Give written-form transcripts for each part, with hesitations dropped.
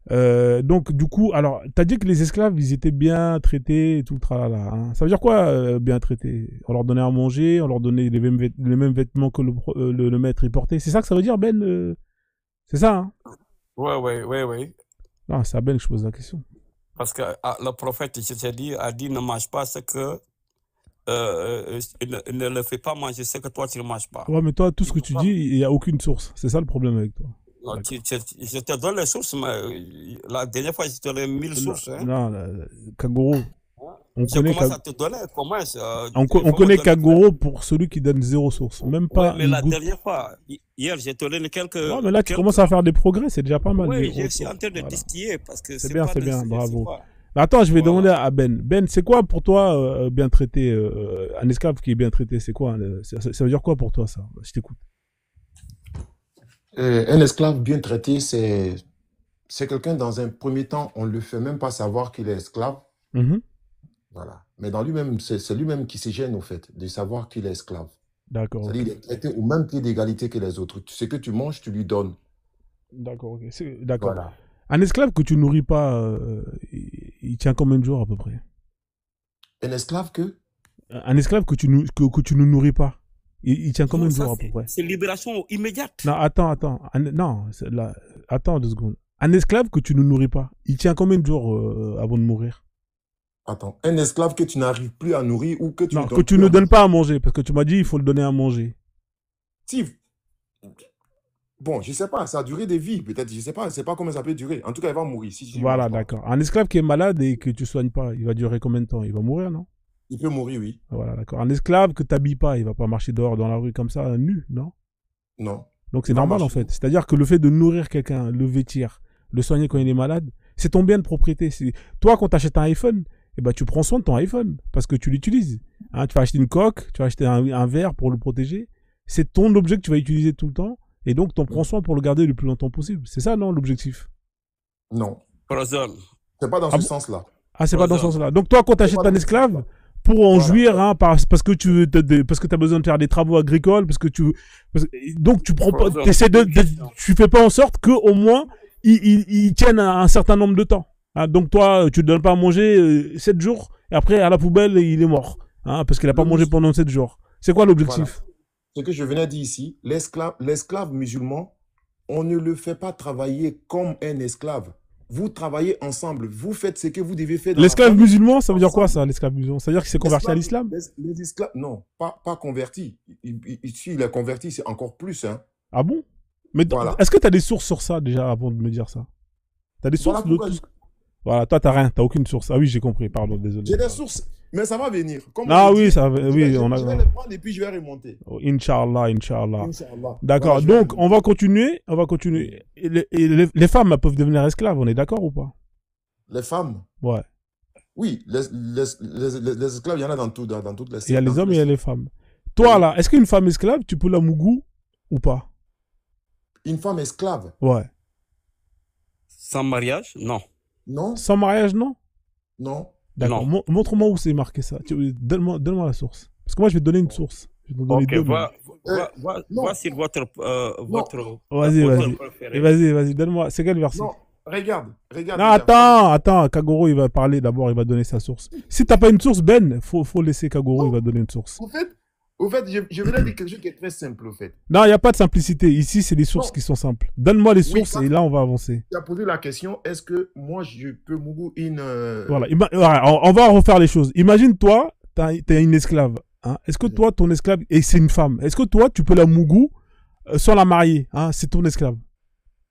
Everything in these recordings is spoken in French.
Donc, du coup, alors, t'as dit que les esclaves, ils étaient bien traités et tout le tralala. Hein. Ça veut dire quoi, bien traités? On leur donnait à manger, on leur donnait les mêmes vêtements que le maître y portait. C'est ça que ça veut dire, Ben? C'est ça, hein? Ouais, ouais, ouais, ouais. Non, c'est à Ben que je pose la question. Parce que le prophète, je t'ai dit, a dit ne mange pas ce que. Ne le fais pas manger ce que toi tu ne manges pas. Ouais, mais toi, tout ce Il que faut tu pas. dis, il n'y a aucune source. C'est ça le problème avec toi. Non, D'accord. je te donne les sources, mais la dernière fois, je te donné 1000 sources. Hein. Non, Kagoro, on Je connaît, commence à te donner. Comment il On faut me connaît donner. Kagoro pour celui qui donne zéro source. Même Oui, pas mais une la goutte. dernière fois, hier, j'ai te donné Ouais, mais là, tu quelques. commences à faire des progrès. C'est déjà pas mal, Oui, zéro je suis en source. train de Voilà. distiller parce que c'est pas C'est de. bien, Je sais bravo. pas. Mais attends, je vais demander Voilà. à Ben. Ben, c'est quoi pour toi bien traité un esclave qui est bien traité, c'est quoi ça veut dire quoi pour toi, ça? Je t'écoute. Un esclave bien traité, c'est quelqu'un, dans un premier temps, on ne le fait même pas savoir qu'il est esclave. Mhm. Voilà. Mais dans lui-même, c'est lui-même qui se gêne, au fait, de savoir qu'il est esclave. D'accord, C'est-à-dire ok. qu'il est traité au même pied d'égalité que les autres. Ce que tu manges, tu lui donnes. D'accord, ok. D'accord. Voilà. Un esclave que tu nourris pas, il tient combien de jours à peu près? Un esclave que? Un esclave que tu ne nourris pas, il tient combien Non, de ça, jours à peu près? c'est libération immédiate. Non, attends. Non, attends 2 secondes. Un esclave que tu ne nourris pas, il tient combien de jours avant de mourir? Attends. Un esclave que tu n'arrives plus à nourrir ou que tu ne Non, que donnes tu plus ne à donnes manger. pas à manger, parce que tu m'as dit il faut le donner à manger. Si, bon, je ne sais pas, ça a duré des vies, peut-être, je ne sais pas comment ça peut durer. En tout cas, il va mourir si tu ne Voilà, manges pas. d'accord. Un esclave qui est malade et que tu soignes pas, il va durer combien de temps? Il va mourir, non? Il peut mourir, oui. Voilà, d'accord. Un esclave que tu n'habilles pas, il va pas marcher dehors dans la rue comme ça, nu, non? Non. Donc c'est Il va normal en marcher. fait. C'est-à-dire que le fait de nourrir quelqu'un, le vêtir, le soigner quand il est malade, c'est ton bien de propriété. Toi, quand tu achètes un iPhone, eh ben, tu prends soin de ton iPhone parce que tu l'utilises. Hein, tu vas acheter une coque, tu vas acheter un verre pour le protéger. C'est ton objet que tu vas utiliser tout le temps et donc tu en prends soin pour le garder le plus longtemps possible. C'est ça, non, l'objectif? Non. Frozen. C'est pas dans Ah ce bon? sens-là. Ah, c'est pas dans ce Frozen. sens-là. Donc toi, quand tu C'est pas achètes un dans ce esclave, sens-là. pour en Voilà. jouir, hein, parce que parce que t'as besoin de faire des travaux agricoles, donc tu prends pas, Frozen. tu fais pas en sorte que au moins ils tiennent un certain nombre de temps. Hein, donc toi, tu ne donnes pas à manger 7 jours et après à la poubelle il est mort, hein, parce qu'il a pas Le mangé mus- pendant 7 jours. C'est quoi Voilà. l'objectif? Ce que je venais de dire ici, l'esclave musulman, on ne le fait pas travailler comme un esclave. Vous travaillez ensemble. Vous faites ce que vous devez faire dans la L'esclave famille musulman, ça veut dire quoi ensemble. ça, l'esclave musulman? Ça veut dire qu'il s'est converti à L'esclave, l'islam? les esclaves, non, pas converti. Si il est converti, c'est encore plus. Hein. Ah bon? Mais Voilà. est-ce que tu as des sources sur ça déjà avant de me dire ça? T'as des Voilà sources de pourquoi tout ce... Voilà, toi t'as rien, t'as aucune source. Ah oui, j'ai compris, pardon, désolé. j'ai des sources, mais ça va venir. Comme Ah je oui, dis, oui, on je vais a. les prendre et puis je vais remonter. Oh, Inch'Allah, Inch'Allah. Inch'Allah. Voilà, D'accord, je vais donc on remonter. va continuer, on va continuer. Les femmes elles peuvent devenir esclaves, on est d'accord ou pas? Les femmes, Ouais. oui, les esclaves, il y en a dans toutes Il y a dans les tous hommes les et il y a sectes. les femmes. Toi Oui. là, est-ce qu'une femme esclave, tu peux la mougou ou pas? Une femme esclave, Ouais. Sans mariage? Non. non, Sans mariage, non? non. D'accord. Non. Montre-moi où c'est marqué ça. Donne-moi la source. Parce que moi je vais te donner une source. Je vais te donner Ok, deux même. Non, va sur non, Vas-y, auteur vas-y. Et préféré. vas-y, donne-moi. C'est quel verset? non. Regarde Non, le verset. attends, Kagoro, il va parler d'abord, il va donner sa source. Si t'as pas une source, Ben, faut laisser Kagoro, il va Non, donner une source. au fait, je venais dire quelque chose qui est très simple, au fait. Non, il n'y a pas de simplicité. Ici, c'est des sources Non, qui sont simples. Donne-moi les oui, sources et là, on va avancer. tu as posé la question, est-ce que moi, je peux mougou une... Voilà. Ouais, on va refaire les choses. Imagine, toi, t'as une esclave. Hein. Est-ce que toi, ton esclave, et c'est une femme, est-ce que toi, tu peux la mougou sans la marier, hein? C'est ton esclave.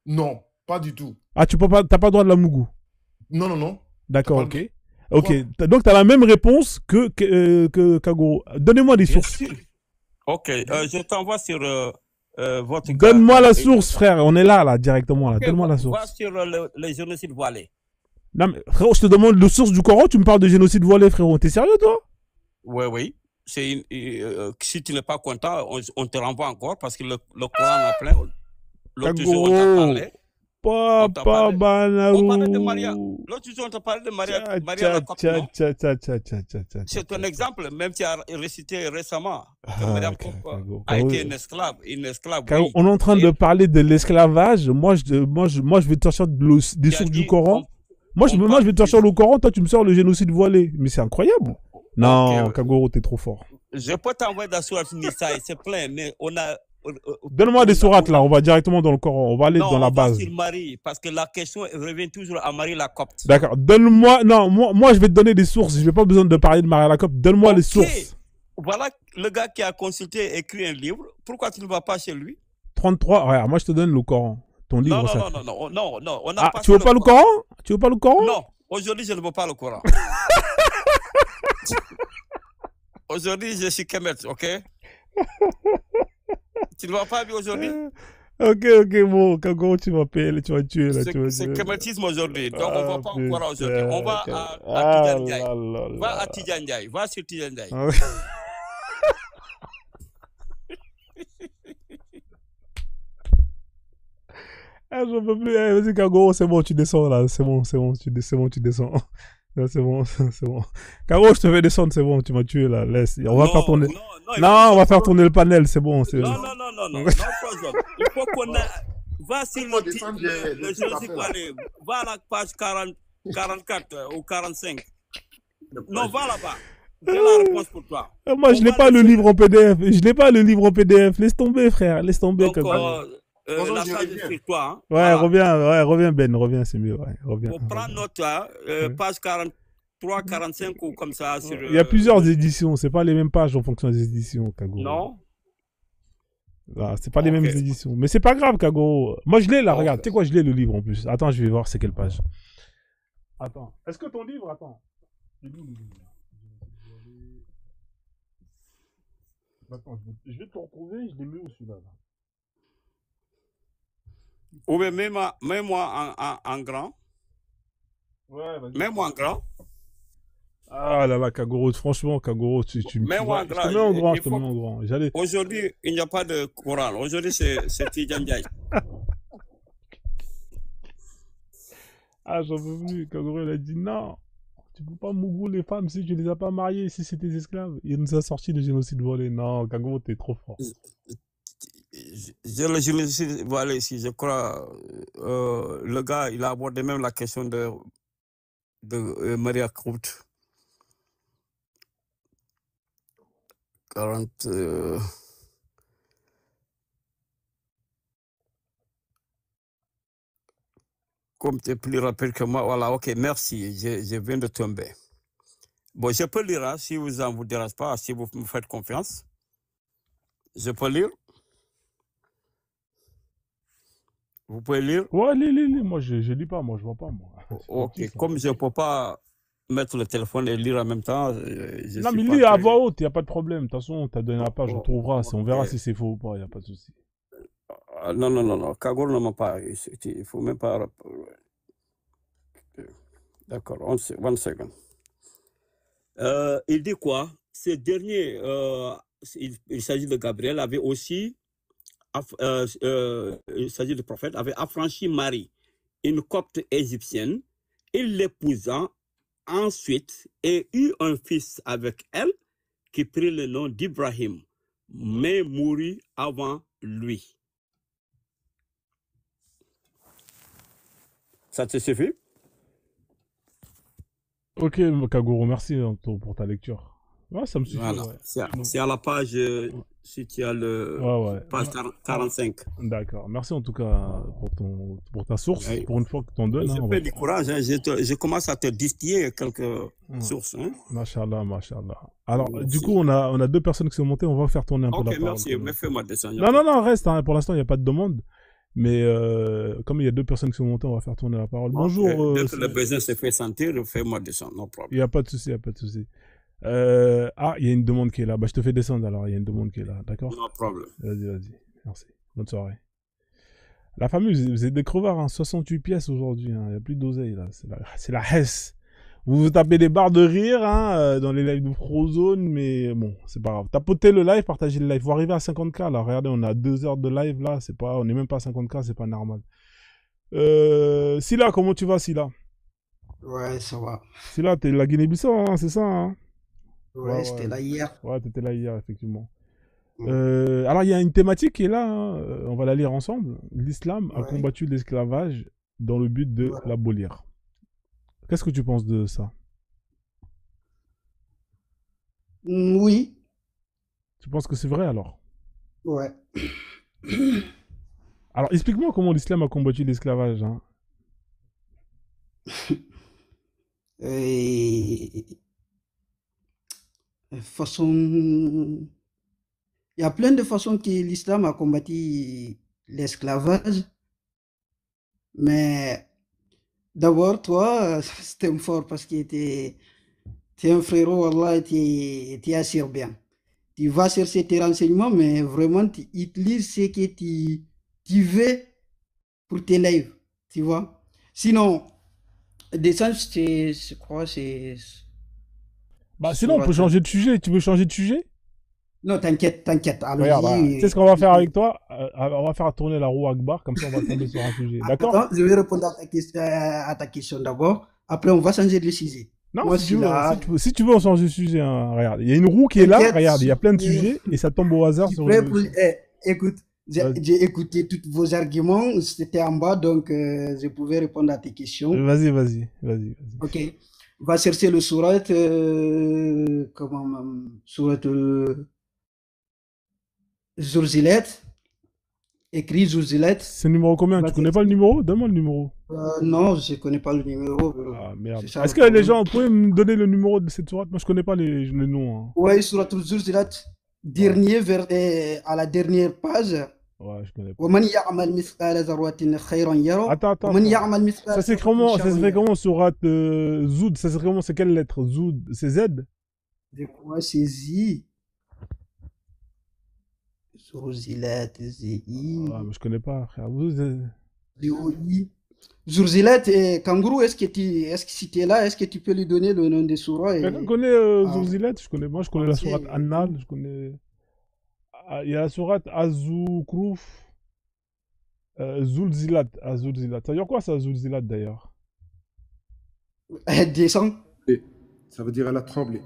Non, pas du tout. Ah, tu peux pas, t'as pas le droit de la mougou. Non. T'as D'accord, pas le ok. droit. Ok. Pourquoi? Donc, t'as la même réponse que Kagoro. Donnez-moi des Bien sources. sûr. Ok, je t'envoie sur votre gars. Donne-moi la source, frère. On est là, directement, là. Ok, Donne-moi la va source. sur les génocides voilés. Non, mais frérot, je te demande le source du Coran, tu me parles de génocide voilé, frérot. T'es sérieux, toi? Oui, oui. Si tu n'es pas content, on te renvoie encore parce que le Coran a plein. L'autre jour, on t'a Kagoro. parlé. On t'a Papa parlé. On parlait de Maria. Banarou. L'autre jour, on t'a parlé de Maria, Tcha, Maria la tcha, Copte, tcha, non? tcha, tcha, tcha, tcha, tcha, tcha, C'est un tcha. exemple, même tu as récité récemment que Ah, Mariam Copte Kago. a été Kago, une esclave. Une esclave, Kago, oui. on est en train de Et parler de l'esclavage. Moi, je vais te sortir des tu as sources du dit, Coran. Moi, on moi, je parle vais te sortir le Coran. Toi, tu me sors le génocide voilé. Mais c'est incroyable. Ok, Non, Kagoro, t'es trop fort. je peux t'envoyer dans Sourate Nisa, c'est plein, mais on a. Donne-moi des sourates là. On va directement dans le Coran. On va aller Non, dans la on va base. sur Marie, parce que la question revient toujours à Marie la Copte. D'accord. Donne-moi. Non, moi, je vais te donner des sources. Je n'ai pas besoin de parler de Maria Lacopte. Donne-moi les Ok, sources. voilà le gars qui a consulté, écrit un livre. Pourquoi tu ne vas pas chez lui? 33. Regarde, moi, je te donne le Coran. Ton livre, Non, ça. non, non, non, non, non, on a Ah, passé tu veux le pas le Coran. Coran? Tu veux pas le Coran? Non, aujourd'hui, je ne veux pas le Coran. Aujourd'hui, je suis Kemet, ok? Tu ne vas pas bien aujourd'hui? Ok, bon, Kagoro, tu m'appelles, tu vas tuer là. C'est Kemetisme aujourd'hui, donc on ne va pas au Coran aujourd'hui. putain, On va à Ah Tidjane Ndiaye. là là Va à là. Tidjane Ndiaye, va sur Tidjane Ndiaye. Ah ouais. Ah, j'en peux plus. Eh, vas-y, Kagoro, c'est bon, tu descends là. C'est bon, tu descends. Là, c'est bon, c'est bon. Kagoro, je te fais descendre, c'est bon, tu m'as tué là. Laisse. On va faire tourner. il Non, faut on va faire descendre. tourner le panel, c'est bon. Non, Frozen. Il faut qu'on a... Va sur Faut le descendre le les génocide affaires. voilé. Va à la page 44 ou 45. Non, va là-bas. J'ai la réponse pour toi. Moi, je n'ai pas le livre en PDF. Je n'ai pas le livre en PDF. Laisse tomber, frère. Laisse tomber, Donc, Kagoro. la page est sur toi. Hein. Ouais, Voilà. reviens, Ben, reviens, c'est mieux, ouais, reviens. Pour prendre note, hein, page 43, 45 ou comme ça. Sur, Il y a plusieurs éditions, c'est pas les mêmes pages en fonction des éditions, Kagoro. Non? Ah, c'est pas les mêmes éditions. Mais c'est pas grave, Kagoro. Moi, je l'ai là, regarde. Tu sais quoi, je l'ai le livre en plus. Attends, je vais voir c'est quelle page. Attends. Est-ce que ton livre, attends. Attends, je vais te le retrouver, je l'ai mis où celui-là là. Ou bien mets-moi en grand. Ouais, vas-y. Mets-moi en grand. Ah là là, Kagoro, franchement, Kagoro, tu me Mets-moi en je te grand. mets en grand, Il je te faut- mets en grand. J'allais... Aujourd'hui, il n'y a pas de Coran. Aujourd'hui, c'est Tidjane Ndiaye. Ah, j'en peux plus. Kagoro, il a dit non. Tu peux pas mougou les femmes si tu les as pas mariées, si c'est tes esclaves. Il nous a sorti le génocide volé. Non, Kagoro, t'es trop fort. J'ai le génocide voilé ici, je crois. Le gars, il a abordé même la question de Maria Copte. 40. Comme tu es plus rapide que moi, voilà, ok, merci, je viens de tomber. Bon, je peux lire, hein, si vous en vous dérange pas, si vous me faites confiance. Je peux lire? Vous pouvez lire? Ouais, lis. Moi, je lis pas, moi, je vois pas, moi. Ok, Petit, ça. comme je ne peux pas mettre le téléphone et lire en même temps, je Non, suis mais pas lis à très- voix haute, y a pas de problème. De toute façon, t'as donné la page, on trouvera. On verra ok. si c'est faux ou pas, y a pas de souci. Non. Kagoro ne m'a pas. Il faut même pas. D'accord, one second. Il dit quoi? Ce dernier, il s'agit de Gabriel, avait aussi, il s'agit du prophète, avait affranchi Marie, une copte égyptienne. Il l'épousa ensuite et eut un fils avec elle qui prit le nom d'Ibrahim, mais mourut avant lui. Ça te suffit? Ok, Kagoro, merci pour ta lecture. Ouais, ça me suffit. Voilà. Ouais. C'est à la page, si tu as le Ouais. page 45. D'accord. Merci en tout cas pour ta source, Ouais. pour une fois que tu en donnes. J'ai fait du courage, hein. Je commence à te distiller quelques sources. Hein. Machallah. Alors, Merci. du coup, on a deux personnes qui sont montées, on va faire tourner un peu la Ok, parole. merci. Mais fais-moi descendre. Non, reste. Hein. Pour l'instant, il n'y a pas de demande. Mais comme il y a deux personnes qui sont montées, on va faire tourner la parole. Bonjour. Dès que le besoin se fait sentir, fais-moi descendre. No Il problem. n'y a pas de souci, il y a une demande qui est là. Bah, je te fais descendre alors. Il y a une demande qui est là. D'accord? No problem. Vas-y. Merci. Bonne soirée. La famille, vous êtes des crevards. Hein. 68 pièces aujourd'hui. Hein. Il n'y a plus d'oseille là. C'est la hesse. Vous vous tapez des barres de rire hein, dans les lives de Frozone, mais bon, c'est pas grave. Tapotez le live, partagez le live. Faut arriver à 50K là. Regardez, on a 2 heures de live là. On n'est même pas à 50K, c'est pas normal. Silla, comment tu vas, Silla? Ouais, ça va. Silla, t'es de la Guinée-Bissau, hein, c'est ça, hein? Ouais, c'était là hier. Ouais, t'étais là hier, effectivement. Mm. Alors, il y a une thématique qui est là, hein, on va la lire ensemble. L'islam a Ouais. combattu l'esclavage dans le but de Ouais. l'abolir. Qu'est-ce que tu penses de ça? Oui, Tu penses que c'est vrai, alors? ouais. Alors, explique-moi comment l'islam a combattu l'esclavage, hein. Et... façon... Il y a plein de façons que l'islam a combattu l'esclavage, mais d'abord, toi, c'était fort parce que t'es un frérot, Allah, tu assures bien. Tu vas chercher tes renseignements, mais vraiment, tu utilises ce que tu veux pour tes lives, tu vois. Sinon, d'essence, je crois, c'est Bah, sinon, on peut surat. changer de sujet. Tu veux changer de sujet? Non, t'inquiète, Regarde, tu sais allons-y. ce qu'on va faire avec toi? On va faire tourner la roue Akbar, comme ça on va tomber sur un sujet. D'accord? Attends, je vais répondre à ta question d'abord. Après, on va changer de sujet. Non, Moi, si je tu suis veux, là. si tu veux, on change de sujet, hein. Regarde, il y a une roue qui est là. T'inquiète, Regarde, il y a plein de je sujets et ça tombe au hasard suis sur prêt le. pour. Écoute, Vas-y, j'ai écouté tous vos arguments. C'était en bas, donc je pouvais répondre à tes questions. vas-y. Ok. On va chercher le surat. Comment surat Zulzilet. Écrit Zulzilet. C'est le numéro combien? On va Tu connais chercher. pas le numéro? Donne-moi le numéro. Non, je ne connais pas le numéro. Ah, C'est merde. ça Est-ce le que les problème. gens pourraient me donner le numéro de cette sourate? Moi, je connais pas les noms, hein. Ouais, surat Zulzilet. Ouais, Dernier à la dernière page. ouais, je connais pas. ومن يعمل مثقال ذرة خيرا يره Attends. ومن يعمل مثقال Ça s'écrit ذرة comment? Ça شرا s'écrit يره. comment, sourate Zoud? Ça s'écrit comment? C'est quelle lettre? Zoud? C'est Z? Je crois saisi. Zulzilet, Ah, mais je connais pas, frère. ZOI. Zulzilet et Kangourou, est-ce que si tu es là, est-ce que tu peux lui donner le nom des surahs Quelqu'un et connaît en Zourzilet? Moi, je connais la sourate français An-Nahl. Je connais. Ah, il y a la sourate Azoukruf. Zulzilat. Ah, Zulzilat. Ça veut dire quoi, ça, Zulzilat, d'ailleurs? descend. Et ça veut dire elle a tremblé.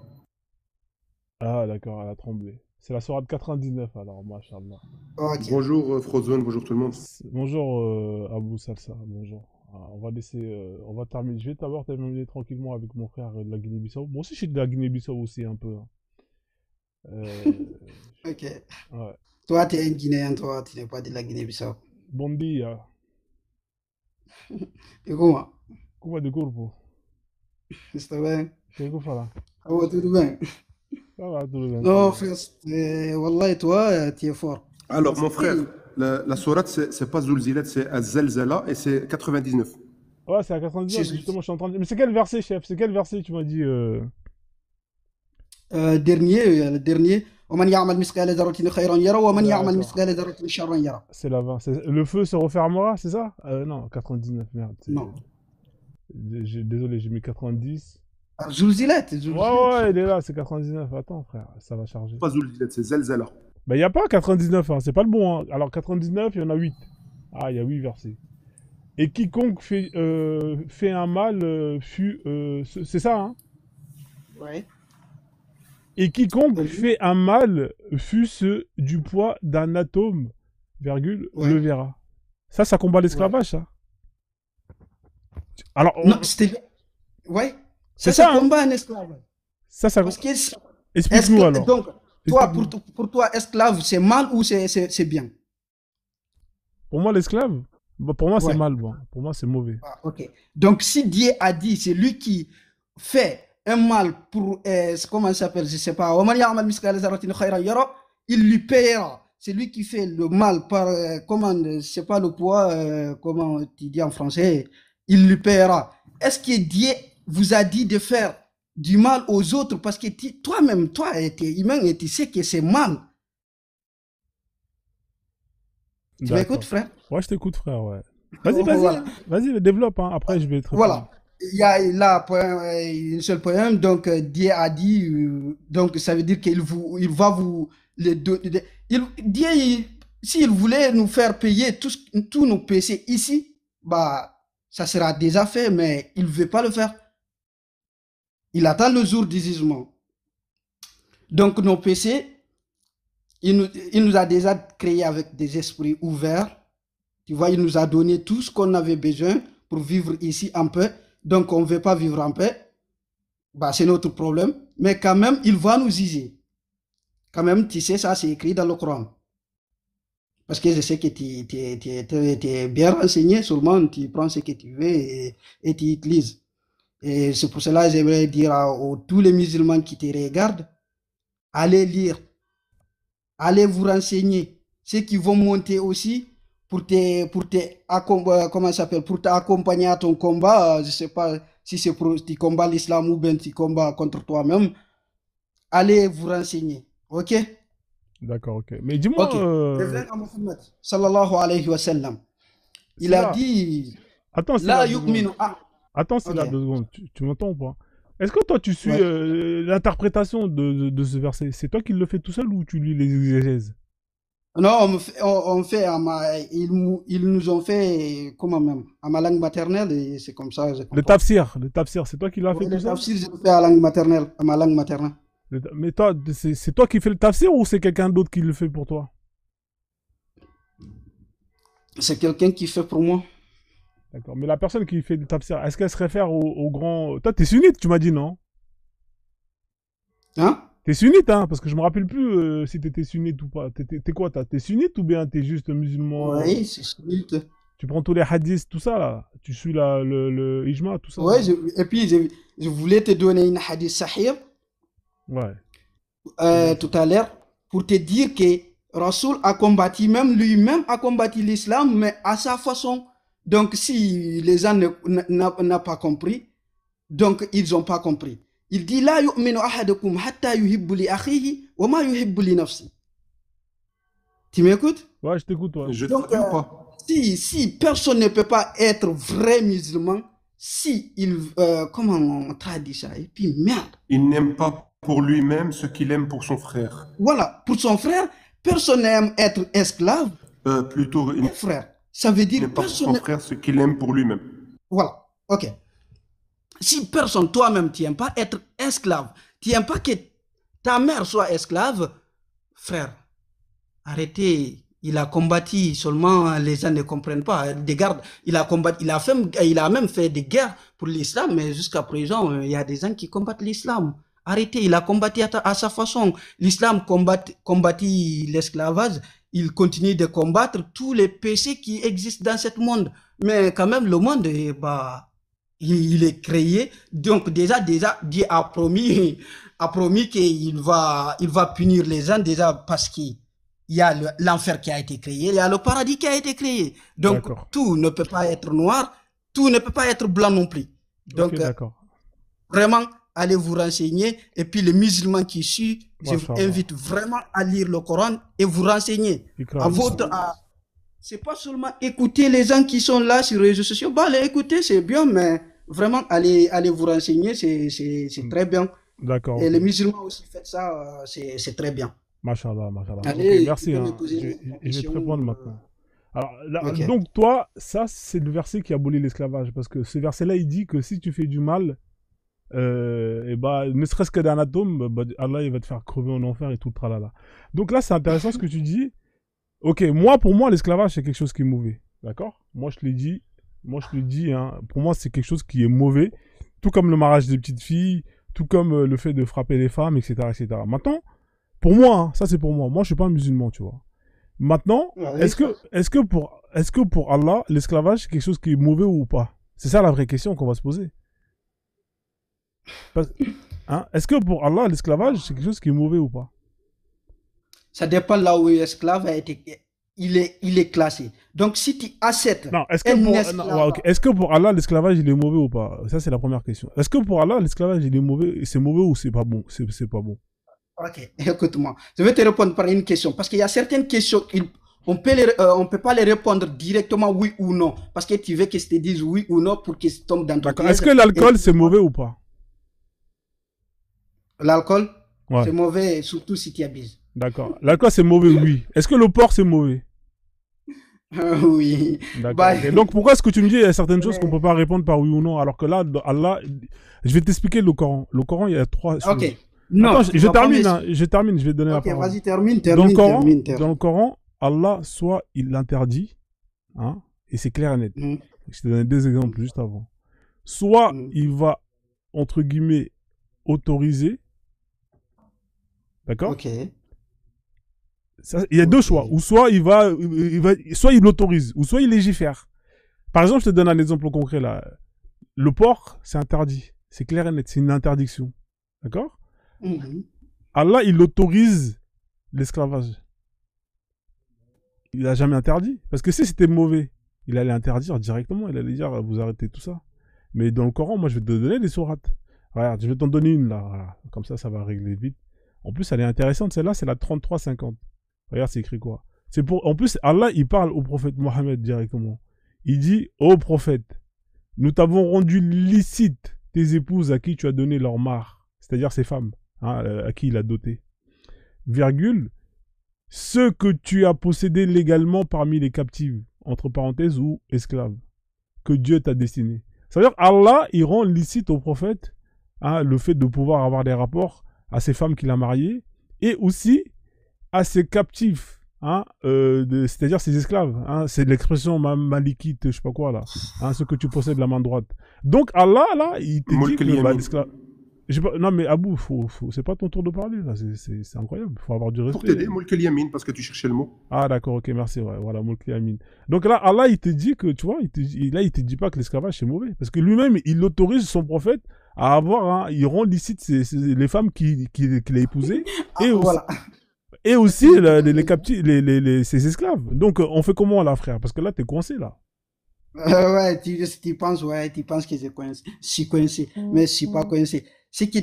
Ah, d'accord, elle a tremblé. C'est la sourate 99, alors, machallah. Ok. Bonjour Frozone, bonjour tout le monde. Bonjour, Abou Salsa, bonjour. Ah, on va laisser, on va terminer. Je vais d'abord terminer tranquillement avec mon frère de la Guinée-Bissau. Moi aussi, je suis de la Guinée-Bissau aussi, un peu, hein. Ok. Ouais. Toi, tu es un Guinéen, toi, tu n'es pas de la Guinée-Bissau. Bon dia. Et comment? Comment de corpo? C'est bien? Qu'est-ce qu'on fait là? Ah ouais, tout bien. Ça va, tout le bien. Non, frère, Wallah, et toi, tu es fort. Alors Parce mon que, frère, la sourate c'est pas Zulzilat, c'est Az-Zalzala et c'est 99. Ouais, c'est à 99, c'est justement, je suis en train de... Mais c'est quel verset, chef? C'est quel verset, tu m'as dit le dernier. ومن يعمل مثقال ذرة خيرا يره ومن يعمل D'accord. مثقال ذرة شرا يره. C'est la 20. Le feu se refermera, c'est ça? Non, 99, merde. Non. Désolé, j'ai mis 90. Zulzilat. Ouais, il est là, c'est 99. Attends, frère, ça va charger. Pas Zulzilat, c'est Zalzala. Bah, il n'y a pas 99, hein, c'est pas le bon, hein. Alors, 99, il y en a 8. Ah, il y a 8 versets. Et quiconque fait un mal fut... c'est ça, hein? Ouais. Et quiconque Oui. fait un mal fût-ce du poids d'un atome, virgule, Ouais. le verra. Ça combat l'esclavage, ça. Alors, Non, c'était. Ouais. c'est Ça ça, hein? combat un esclave. Ça... Parce que. Explique-nous, alors. Donc, toi, Explique-nous. pour toi, esclave, c'est mal ou c'est bien? Pour moi, l'esclave, bah, pour moi, c'est Ouais. mal. Bon. Pour moi, c'est mauvais. Ah, ok. Donc, si Dieu a dit, c'est lui qui fait un mal pour, comment ça s'appelle, je sais pas, وَمَنْ يَعْمَلْ مِثْقَالَ ذَرَّةٍ خَيْرًا يَرَهُ, il lui paiera. C'est lui qui fait le mal par, comment, je sais pas le poids, comment tu dis en français, il lui paiera. Est-ce que Dieu vous a dit de faire du mal aux autres parce que toi-même, toi, tu es humain et tu sais que c'est mal? Tu m'écoutes, frère? Ouais, je t'écoute, frère, ouais. Vas-y, Voilà. vas-y, développe, hein. Après, je vais te répondre. Voilà. Il y a là une seule poème, donc Dieu a dit, donc ça veut dire il va vous les deux. Dieu, s'il voulait nous faire payer tous nos péchés ici, bah, ça sera déjà fait, mais il ne veut pas le faire. Il attend le jour du jugement. Donc, nos péchés, il nous a déjà créés avec des esprits ouverts. Tu vois, il nous a donné tout ce qu'on avait besoin pour vivre ici en paix. Donc, on ne veut pas vivre en paix. Bah, c'est notre problème. Mais quand même, il va nous juger. Quand même, tu sais, ça, c'est écrit dans le Coran. Parce que je sais que tu es bien renseigné, seulement tu prends ce que tu veux et tu utilises. Et c'est pour cela que j'aimerais dire à tous les musulmans qui te regardent, allez lire, allez vous renseigner. Ceux qui vont monter aussi pour comment ça s'appelle, pour t'accompagner à ton combat, je ne sais pas si c'est pour tu combats l'islam ou bien tu combats contre toi-même, allez vous renseigner. Ok? D'accord, ok. Mais dis-moi, Ok. Revenons à Muhammad, sallallahu alayhi wa sallam. Il a Silla, dit, attends, la Silla, 2 secondes. yu'minu. Ah, Attends, Silla, ok. 2 secondes. Tu m'entends ou pas? Est-ce que toi, tu suis Ouais. l'interprétation de ce verset? C'est toi qui le fais tout seul ou tu lis les exégèses? Non, on fait ils nous ont fait, comment même, à ma langue maternelle, et c'est comme ça, je Le comprends. tafsir, c'est toi qui l'as Oui, fait tout le seul? tafsir, je le fais à langue maternelle, à ma langue maternelle. Mais toi, c'est toi qui fais le tafsir ou c'est quelqu'un d'autre qui le fait pour toi? C'est quelqu'un qui fait pour moi. D'accord. Mais la personne qui fait le tafsir, est-ce qu'elle se réfère au grand... Toi, t'es sunnite, tu m'as dit, non? Hein? T'es sunnite, hein? Parce que je me rappelle plus si t'étais sunnite ou pas. T'es quoi, t'es sunnite ou bien t'es juste musulman? Oui, c'est sunnite. Tu prends tous les hadiths, tout ça, là? Tu suis le ijma, tout ça, Ouais, là? et puis je voulais te donner une hadith sahih Ouais. Dis-moi. tout à l'heure pour te dire que Rasoul a combattu, même lui-même a combattu l'islam, mais à sa façon. Donc, si les gens n'ont pas compris, donc ils n'ont pas compris. Il dit, la yu'minu ahadukum hatta yuhibbu li akhihi wa ma yuhibbu li nafsi. Tu m'écoutes? Ouais, je t'écoute, ouais. Je Donc, traduis ou pas? si personne ne peut pas être vrai musulman, si comment on traduit ça? Et puis, merde. Il n'aime pas pour lui-même ce qu'il aime pour son frère. Voilà, pour son frère, personne n'aime être esclave. Plutôt, il Mon frère, ça veut dire n'aime pas pour personne. son frère ce qu'il aime pour lui-même. Voilà, ok. Si personne, toi-même, tu n'aimes pas être esclave, tu n'aimes pas que ta mère soit esclave, frère, arrêtez. Il a combattu, seulement les gens ne comprennent pas. Regarde, il a combattu, il a même fait des guerres pour l'islam, mais jusqu'à présent, il y a des gens qui combattent l'islam. Arrêtez, il a combattu à sa façon. L'islam combattit l'esclavage, il continue de combattre tous les péchés qui existent dans ce monde. Mais quand même, le monde, bah, il est créé. Donc déjà, Dieu a promis qu'il va punir les gens déjà parce qu'il y a l'enfer qui a été créé, il y a le paradis qui a été créé. Donc D'accord. tout ne peut pas être noir, tout ne peut pas être blanc non plus. Donc Ok, d'accord. vraiment, allez vous renseigner. Et puis les musulmans qui suivent, je vous Masha'Allah. invite vraiment à lire le Coran et vous renseigner. Ikram. C'est pas seulement écouter les gens qui sont là sur les réseaux sociaux. Bah, les écouter, c'est bien, mais vraiment, allez vous renseigner, c'est très bien. D'accord. Et Ok. les musulmans aussi font ça, c'est très bien. Masha'Allah, Masha'Allah. Ok, Allez, merci, vous pouvez hein. me poser une Je vais te question, répondre maintenant. Alors, là, ok. donc, toi, ça, c'est le verset qui abolit l'esclavage. Parce que ce verset-là, il dit que si tu fais du mal, et bah, ne serait-ce que d'un atome, bah, Allah, il va te faire crever en enfer et tout le tralala. Donc là, c'est intéressant ce que tu dis. Ok, pour moi, l'esclavage, c'est quelque chose qui est mauvais. D'accord? Moi, je le dis, hein. Pour moi, c'est quelque chose qui est mauvais. Tout comme le mariage des petites filles, tout comme le fait de frapper les femmes, etc., etc. Maintenant, pour moi, hein, ça c'est pour moi. Moi, je suis pas un musulman, tu vois. Maintenant, Ouais, est-ce que pour Allah, l'esclavage, c'est quelque chose qui est mauvais ou pas? C'est ça la vraie question qu'on va se poser. Hein? Est-ce que pour Allah, l'esclavage, c'est quelque chose qui est mauvais ou pas? ça dépend là où l'esclave a été, il est classé. Donc, si tu acceptes Non, est-ce un que esclave, ouais, ok. Est-ce que pour Allah, l'esclavage, il est mauvais ou pas? Ça, c'est la première question. Est-ce que pour Allah, l'esclavage, il est mauvais, c'est mauvais ou c'est pas bon? C'est pas bon. ok, écoute-moi, je vais te répondre par une question, parce qu'il y a certaines questions, on peut pas les répondre directement oui ou non, parce que tu veux que je te dise oui ou non pour qu'ils tombent dans ton D'accord. piège. Est-ce que l'alcool, c'est mauvais ou pas? L'alcool, Ouais. c'est mauvais, surtout si tu abuses. D'accord. L'alcool, c'est mauvais, oui. Est-ce que le porc, c'est mauvais? Oui. D'accord. Bah, Ok. Donc pourquoi est-ce que tu me dis il y a certaines choses qu'on ouais. peut pas répondre par oui ou non, alors que là, dans Allah, je vais t'expliquer le Coran. Le Coran, il y a trois choses. Ok. Non, Attends, tu je vas pas termine, hein, m'expliquer. je termine, je vais te donner la Ok, parole. vas-y, termine, Dans le termine, Coran, termine, dans termine. le Coran, Allah, soit il l'interdit, hein, et c'est clair et net. Mhm, Je t'ai donné deux exemples juste avant. Soit mhm. il va, entre guillemets, autoriser, d'accord? Ok, Il y a deux choix. ok. Ou soit soit il l'autorise, ou soit il légifère. Par exemple, je te donne un exemple concret là. Le porc, c'est interdit. C'est clair et net, c'est une interdiction. D'accord? Mhm. Allah, il autorise l'esclavage. Il n'a jamais interdit. Parce que si c'était mauvais, il allait interdire directement. Il allait dire, vous arrêtez tout ça. Mais dans le Coran, moi, je vais te donner des sourates. Regarde, je vais t'en donner une là. Voilà. Comme ça va régler vite. En plus, elle est intéressante. Celle-là, c'est la 33-50. Regarde, c'est écrit quoi. En plus, Allah, il parle au prophète Mohammed directement. Il dit, ô prophète, nous t'avons rendu licite tes épouses à qui tu as donné leur mare. C'est-à-dire ces femmes, hein, à qui il a doté. Virgule, ceux que tu as possédés légalement parmi les captives, entre parenthèses, ou esclaves, que Dieu t'a destinés. C'est-à-dire Allah, il rend licite au prophète, hein, le fait de pouvoir avoir des rapports à ces femmes qu'il a mariées, et aussi à ses captifs, hein, c'est-à-dire ses esclaves. Hein, c'est l'expression malikite, je sais pas quoi là, hein, ce que tu possèdes de la main droite. Donc Allah, là, il te dit Mulk que al-Yamin. l'esclave... Non mais Abou, c'est pas ton tour de parler là, c'est incroyable, il faut avoir du Pour respect. t'aider, Mulk al-Yamin, parce que tu cherchais le mot. Ah d'accord, ok, merci, ouais, voilà, Moulki Amin. Donc là, Allah, il te dit que, tu vois, il te dit pas que l'esclavage c'est mauvais, parce que lui-même, il autorise son prophète à avoir, hein, il rend licite les femmes qu'il a épousées, Ah, voilà. et aussi les captifs, ses esclaves. Donc on fait comment là, frère? Parce que là, t'es coincé là. Ouais, tu penses, ouais, tu penses que c'est coincé. Je suis coincé, mais je suis pas coincé. C'est que,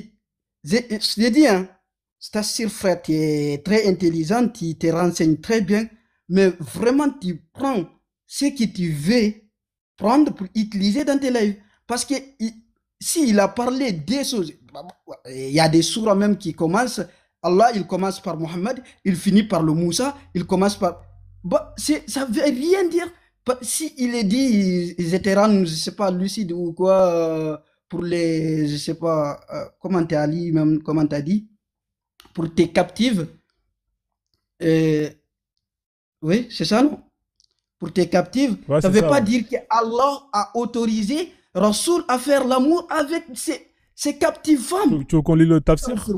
je l'ai dit, hein, c'est frère, tu es très intelligent, tu te renseignes très bien, mais vraiment, tu prends ce que tu veux prendre pour utiliser dans tes lives. Parce que s'il a parlé des choses, il y a des sourates même qui commencent, Allah, il commence par Mohammed, il finit par le Moussa, il commence par... Bah, ça veut rien dire. Si il est dit, ils étaient rendus, je sais pas, lucides ou quoi, pour les, je sais pas, comment t'as Ali, même, comment t'as dit, pour tes captives, euh, oui, c'est ça, non? Pour tes captives, Ouais, ça c'est veut ça, pas ouais. dire que Allah a autorisé Rasoul à faire l'amour avec ses captives femmes. Tu veux qu'on lit le tafsir? Tu veux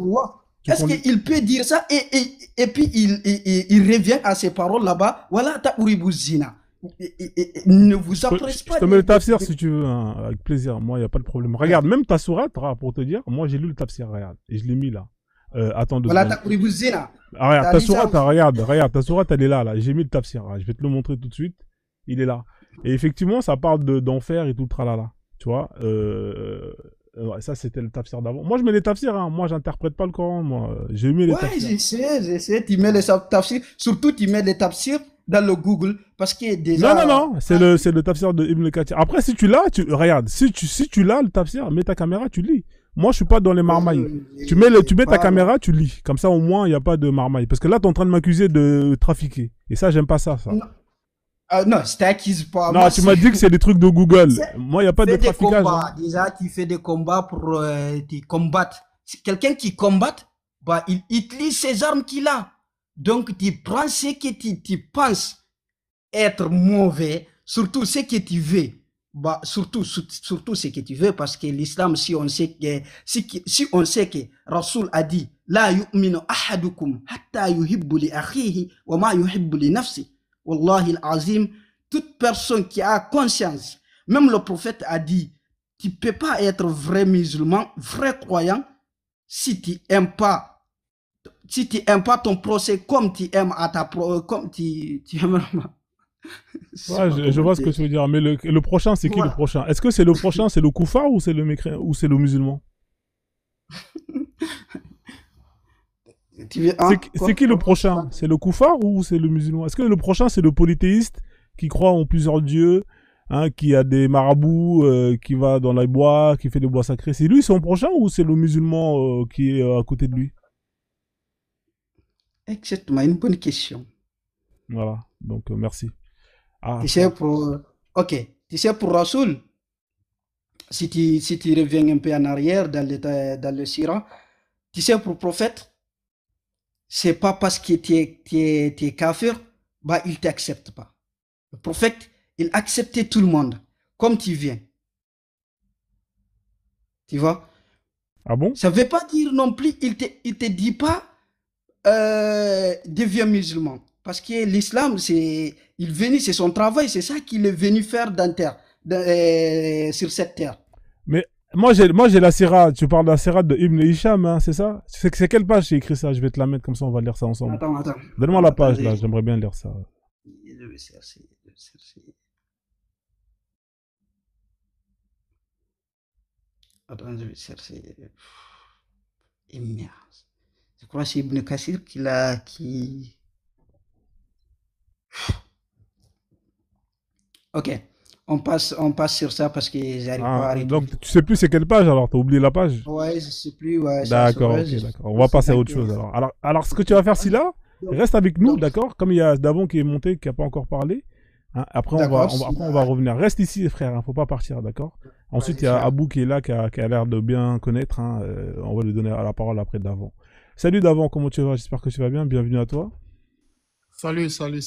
Est-ce qu'on lit... qu'il peut dire ça et puis il revient à ces paroles là-bas, voilà, ta'uribuzina. Ne vous appresse Je pas te mets le tafsir si tu veux, hein, avec plaisir. Moi, il n'y a pas de problème. Regarde, même ta sourate, pour te dire, moi j'ai lu le tafsir, regarde, et je l'ai mis là. Attends 2 Voilà, secondes. ta'uribuzina. Ah, regarde, T'as ta dit ça sourate, regarde, ta sourate, elle est là. J'ai mis le tafsir, là. Je vais te le montrer tout de suite. Il est là. Et effectivement, ça parle d'enfer et tout le tralala. Tu vois, ouais, ça, c'était le tafsir d'avant. Moi, je mets les tafsirs, hein. Moi, j'interprète pas le Coran, moi. J'ai mis les Ouais, tafsirs. j'essaie. Tu mets les tafsirs, surtout tu mets les tafsirs dans le Google, parce que déjà... Non, c'est le tafsir de Ibn Kathir. Après, si tu l'as, regarde, si tu l'as, le tafsir, mets ta caméra, tu lis. Moi, je suis pas dans les marmailles. Tu mets ta caméra, tu lis. Comme ça, au moins, il n'y a pas de marmaille. Parce que là, tu es en train de m'accuser de trafiquer. Et ça, j'aime pas ça. Non, je t'accuse pas. Non, Moi, tu m'as dit que c'est des trucs de Google. Moi, il n'y a pas de fais des traficage. combats. Déjà, tu fais des combats pour te combattre. Quelqu'un qui combat, bah, il utilise ses armes qu'il a. Donc, tu prends ce que tu penses être mauvais, surtout ce que tu veux. Bah, surtout ce que tu veux, parce que l'islam, si on sait que Rasoul a dit, la yu'minu ahadukum hatta yuhibbu li akhihi wa ma yuhibbu li nafsi. Wallahi al-azim, toute personne qui a conscience, même le prophète a dit, tu peux pas être vrai musulman, vrai croyant, si tu aimes pas ton procès comme tu aimes à ta comme tu aimes. Ouais, je vois ce que tu veux dire. Mais le prochain, c'est qui Voilà. le prochain? Est-ce que c'est le prochain, c'est le koufar ou c'est le mécréant ou c'est le musulman? C'est qui le prochain? C'est le koufar ou c'est le musulman? Est-ce que le prochain, c'est le polythéiste qui croit en plusieurs dieux, hein, qui a des marabouts, qui va dans les bois, qui fait des bois sacrés? C'est lui son prochain ou c'est le musulman qui est à côté de lui? Exactement, une bonne question. Voilà, donc merci. Ah, Tu sais, ok, tu sais, pour Rasoul, si tu reviens un peu en arrière dans le Sira, tu sais, pour prophète, c'est pas parce que tu es kafir, bah, il t'accepte pas. Le prophète, il acceptait tout le monde, comme tu viens. Tu vois? ah bon? Ça veut pas dire non plus, il te dit pas, deviens musulman. Parce que l'islam, c'est son travail, c'est ça qu'il est venu faire sur cette terre. Mais moi j'ai la Sira, tu parles de la Sira de Ibn Hisham, hein, c'est ça? C'est quelle page j'ai écrit ça? Je vais te la mettre comme ça, on va lire ça ensemble. Donne-moi la page là, j'aimerais bien lire ça. Je vais chercher. Attends, je vais chercher. Et merde. Je crois que c'est Ibn Kassir qui. Ok, on passe sur ça parce que j'arrive pas à Ah, donc retrouver. tu sais plus c'est quelle page alors? T'as oublié la page? Ouais, je sais plus, ouais, D'accord, ouais, ok, d'accord. On je va sais passer à pas autre que- chose alors. Alors ce que tu vas faire, si là, Donc, reste avec nous, donc, d'accord? Comme il y a Davon qui est monté, qui a pas encore parlé. Hein, après d'accord, après on va revenir. Reste ici, frère. Hein, faut pas partir, d'accord? Ensuite il y a Abou qui est là, qui a l'air de bien connaître. Hein, on va lui donner la parole après Davon. Salut Davon, comment tu vas? J'espère que tu vas bien. Bienvenue à toi. Salut, Ouais,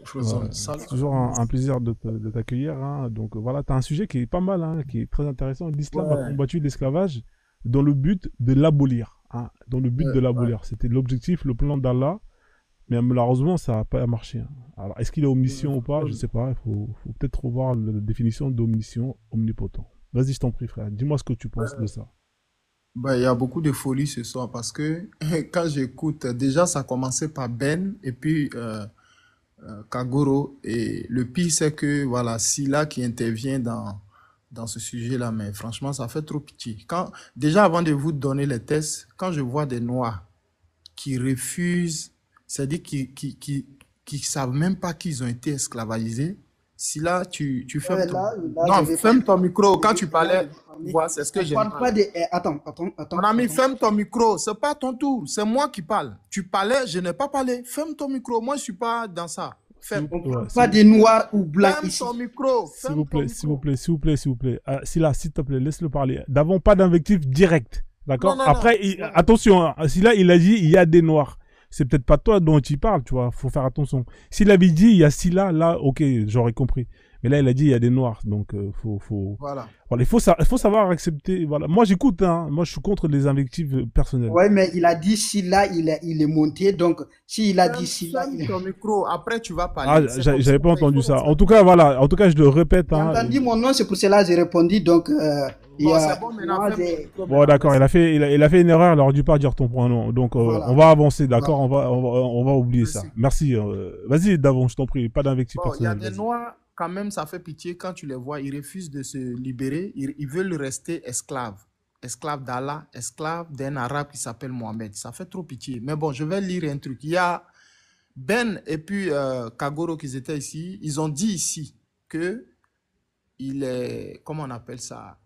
Frozone. Salut. c'est toujours un plaisir de t'accueillir. Hein. Donc voilà, tu as un sujet qui est pas mal, hein, qui est très intéressant. L'islam a Ouais, combattu l'esclavage dans le but de l'abolir. Hein, dans le but de ouais. l'abolir. C'était l'objectif, le plan d'Allah, mais malheureusement, ça n'a pas marché. Hein. Alors, est-ce qu'il est omniscient ou pas? Je sais pas. Il faut peut-être revoir la définition d'omniscient, omnipotent. Vas-y, je t'en prie, frère. Dis-moi ce que tu penses de ça. Bah, il y a beaucoup de folie ce soir parce que quand j'écoute, déjà ça commençait par Ben et puis Kagoro. Et le pire, c'est que voilà, Silla qui intervient dans ce sujet-là, mais franchement, ça fait trop pitié. Déjà, avant de vous donner les tests, quand je vois des Noirs qui refusent, c'est-à-dire qui savent même pas qu'ils ont été esclavagisés. Si là, tu fermes ouais, ton... là, Non, je vais ferme ton micro. Quand tu là, je parlais, vais parler. voilà, c'est ce que On j'aime parle pas pas là. de. Attends, Mon ami, attends. ferme ton micro. C'est pas ton tour. C'est moi qui parle. Tu parlais, je n'ai pas parlé. Ferme ton micro. Moi, je suis pas dans ça. Ferme. On Ouais, parle pas de noirs ou blancs Ferme ici. ton micro. s'il Ferme vous ton plaît, s'il vous micro. plaît, s'il vous plaît, s'il vous plaît. Silla, s'il te plaît, laisse-le parler. D'avant, pas d'invectif direct. Non, D'accord? non, non. Après, attention, hein, Silla, il a dit, il y a des noirs. C'est peut-être pas toi dont il parle, tu vois. Faut faire attention. S'il avait dit, il y a Silla, là, ok, j'aurais compris. Mais là, il a dit, il y a des noirs. Donc, Voilà. voilà, il faut savoir accepter. Voilà. Moi, j'écoute, hein. Moi, je suis contre les invectives personnelles. Ouais, mais il a dit si là, il est monté. Donc, s'il a dit Ferme, si là, ferme ton micro. Après, tu vas Ah, parler. C'est comme ça. j'avais pas Après, il entendu faut ça. En respecter. tout cas, voilà. En tout cas, je le répète, J'ai hein. entendu mon nom, c'est pour cela que j'ai répondu. Donc, il y Bon, a. c'est bon, maintenant, Moi, ferme ton j'ai. micro. Bon, Maintenant, d'accord, merci. il a fait une erreur, il aurait dû pas dire ton prénom. Donc, Voilà. on va avancer, d'accord? Voilà. On va oublier ça. Merci. Merci. Vas-y, Davon, je t'en prie, pas d'invectif Bon, il y a personnel, des vas-y. Noirs, quand même, ça fait pitié quand tu les vois. Ils refusent de se libérer. Ils veulent rester esclaves. Esclaves d'Allah, esclaves d'un Arabe qui s'appelle Mohamed. Ça fait trop pitié. Mais bon, je vais lire un truc. Il y a Ben et puis Kagoro qui étaient ici. Ils ont dit ici que il est, comment on appelle ça,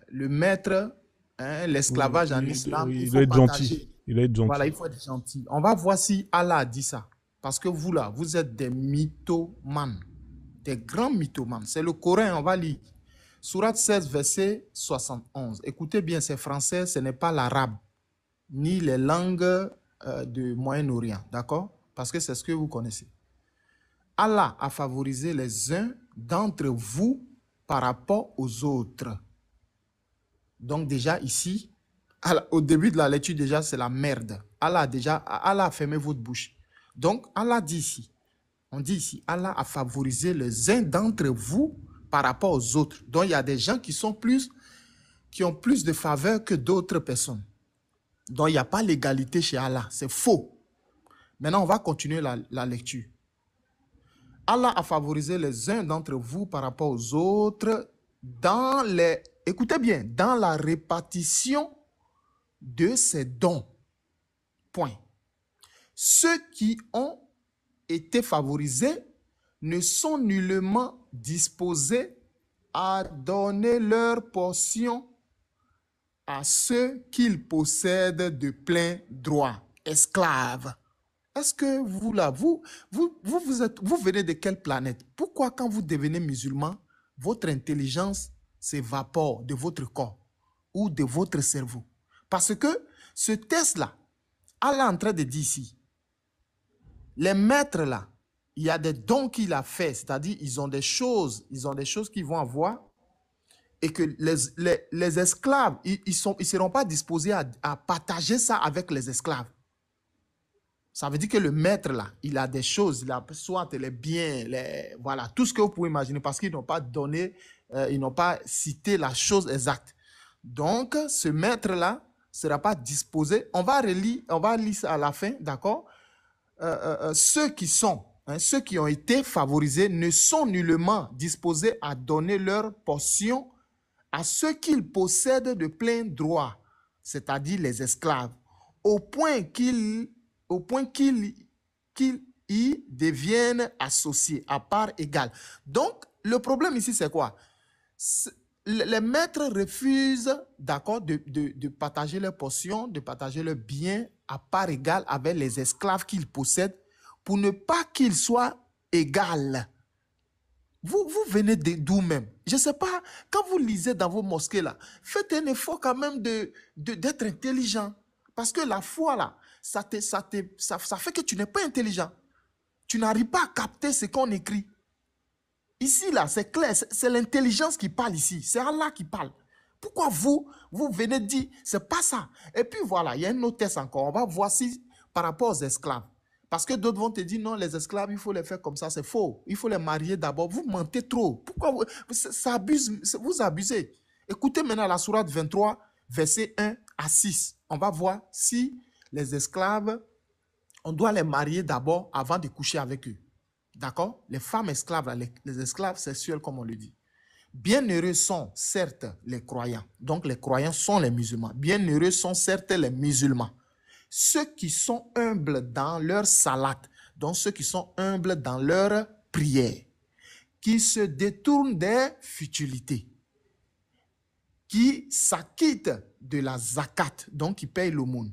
le maître, hein, Oui, l'esclavage en islam, il il doit faut être gentil. partager. Il doit être Voilà, gentil. il faut être gentil. On va voir si Allah a dit ça. Parce que vous là, vous êtes des mythomanes, des grands mythomanes. C'est le Coran, on va lire. Sourate 16, verset 71. Écoutez bien, c'est français, ce n'est pas l'arabe, ni les langues du Moyen-Orient, d'accord? Parce que c'est ce que vous connaissez. Allah a favorisé les uns d'entre vous par rapport aux autres. Donc déjà ici, au début de la lecture, déjà, c'est la merde. Allah a fermé votre bouche. Donc, Allah dit ici, on dit ici, Allah a favorisé les uns d'entre vous par rapport aux autres. Donc, il y a des gens qui ont plus de faveur que d'autres personnes. Donc, il n'y a pas l'égalité chez Allah. C'est faux. Maintenant, on va continuer la lecture. Allah a favorisé les uns d'entre vous par rapport aux autres écoutez bien, dans la répartition de ses dons. Point. Ceux qui ont été favorisés ne sont nullement disposés à donner leur portion à ceux qu'ils possèdent de plein droit, esclaves. Est-ce que vous, là, vous venez de quelle planète? Pourquoi, quand vous devenez musulman, votre intelligence s'évapore de votre corps ou de votre cerveau? Parce que ce test-là, Allah est en train de dire ici, les maîtres là, il y a des dons qu'il a fait, c'est-à-dire ils ont des choses qu'ils vont avoir et que les esclaves, ils seront pas disposés à partager ça avec les esclaves. Ça veut dire que le maître là, il a des choses, il a soit les biens, voilà, tout ce que vous pouvez imaginer parce qu'ils n'ont pas donné, ils n'ont pas cité la chose exacte. Donc, ce maître là ne sera pas disposé. On va lire ça à la fin, d'accord? Ceux qui ont été favorisés ne sont nullement disposés à donner leur portion à ceux qu'ils possèdent de plein droit, c'est-à-dire les esclaves, au point qu'ils y deviennent associés à part égale. Donc, le problème ici, c'est quoi? Les maîtres refusent, d'accord, de partager leurs portions, de partager leurs biens à part égale avec les esclaves qu'ils possèdent pour ne pas qu'ils soient égaux. Vous venez d'où même? Je ne sais pas, quand vous lisez dans vos mosquées, là, faites un effort quand même d'être intelligent. Parce que la foi, là, ça fait que tu n'es pas intelligent. Tu n'arrives pas à capter ce qu'on écrit. Ici, là, c'est clair, c'est l'intelligence qui parle ici. C'est Allah qui parle. Pourquoi vous venez dire, c'est pas ça? Et puis voilà, il y a un autre test encore. On va voir si, par rapport aux esclaves. Parce que d'autres vont te dire, non, les esclaves, il faut les faire comme ça, c'est faux. Il faut les marier d'abord. Vous mentez trop. Pourquoi vous abusez? Écoutez maintenant la sourate 23, verset 1 à 6. On va voir si les esclaves, on doit les marier d'abord avant de coucher avec eux. D'accord? Les femmes esclaves, les esclaves sexuels, comme on le dit. Bienheureux sont certes les croyants. Donc les croyants sont les musulmans. Bienheureux sont certes les musulmans. Ceux qui sont humbles dans leur salat, donc ceux qui sont humbles dans leur prière, qui se détournent des futilités, qui s'acquittent de la zakat, donc qui payent l'aumône,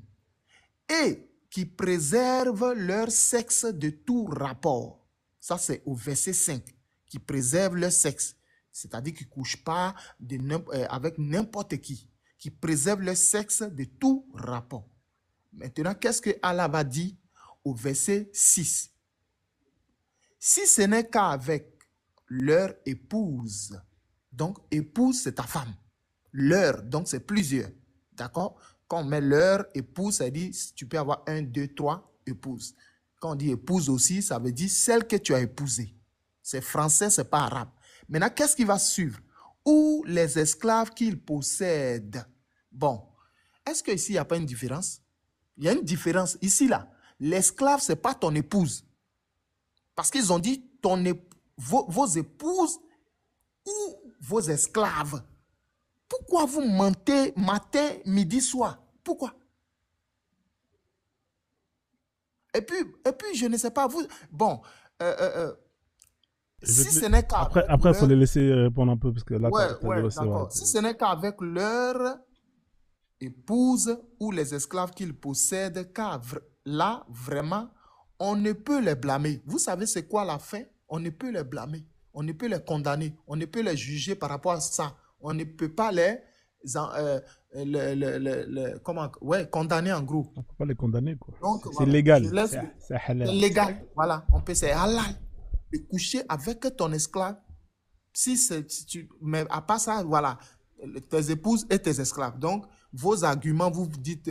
et qui préservent leur sexe de tout rapport. Ça, c'est au verset 5, qui préservent leur sexe, c'est-à-dire qu'ils ne couchent pas avec n'importe qui préservent leur sexe de tout rapport. Maintenant, qu'est-ce que Allah va dire au verset 6? Si ce n'est qu'avec leur épouse, donc épouse, c'est ta femme. Leur, donc c'est plusieurs. D'accord? Quand on met leur épouse, ça dit tu peux avoir 1, 2, 3 épouses. Quand on dit épouse aussi, ça veut dire celle que tu as épousée. C'est français, c'est pas arabe. Maintenant, qu'est-ce qui va suivre? Ou les esclaves qu'ils possèdent. Bon, est-ce qu'ici, il n'y a pas une différence? Il y a une différence. Ici, là, l'esclave, ce n'est pas ton épouse. Parce qu'ils ont dit vos épouses ou vos esclaves. Pourquoi vous mentez matin, midi, soir? Pourquoi? Et puis, je ne sais pas, vous... Bon, si ce n'est qu'avec... Après, il faut les laisser répondre un peu, parce que là, d'accord. Si ce n'est qu'avec leur épouse ou les esclaves qu'ils possèdent, car là, vraiment, on ne peut les blâmer. Vous savez c'est quoi la fin? On ne peut les blâmer. On ne peut les condamner. On ne peut les juger par rapport à ça. On ne peut pas les... condamner en gros. On ne peut pas les condamner, quoi. Donc, c'est légal. C'est halal. C'est légal, voilà. C'est halal de coucher avec ton esclave. Mais à part ça, voilà, tes épouses et tes esclaves. Donc, vos arguments, vous dites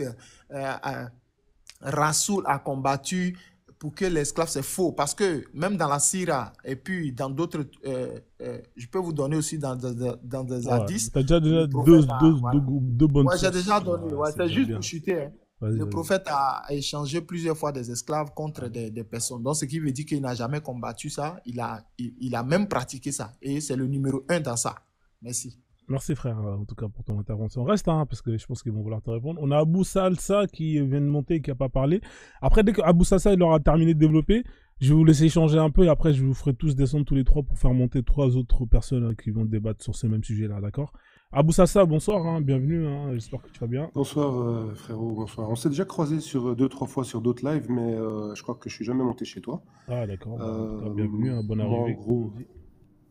Rasoul a combattu pour que l'esclave, c'est faux. Parce que même dans la Sira et puis dans d'autres, je peux vous donner aussi dans des hadiths. Tu as déjà donné deux bonnes sources. J'ai déjà donné. C'est juste pour chuter. Hein. Le prophète a échangé plusieurs fois des esclaves contre des personnes. Donc, ce qui veut dire qu'il n'a jamais combattu ça. Il a même pratiqué ça. Et c'est le numéro 1 dans ça. Merci. Merci frère, en tout cas pour ton intervention. Reste, hein, parce que je pense qu'ils vont vouloir te répondre. On a Abou Salsa qui vient de monter et qui n'a pas parlé. Après, dès qu'Abou Salsa il aura terminé de développer, je vais vous laisser échanger un peu et après je vous ferai tous descendre tous les trois pour faire monter 3 autres personnes qui vont débattre sur ce même sujet-là, d'accord? Abou Sassa, bonsoir, hein, bienvenue, hein, j'espère que tu vas bien. Bonsoir frérot, bonsoir. On s'est déjà croisé sur 2-3 fois sur d'autres lives, mais je crois que je suis jamais monté chez toi. Ah d'accord, bah, en tout cas, bienvenue, hein, bonne Moi en arrivée. gros,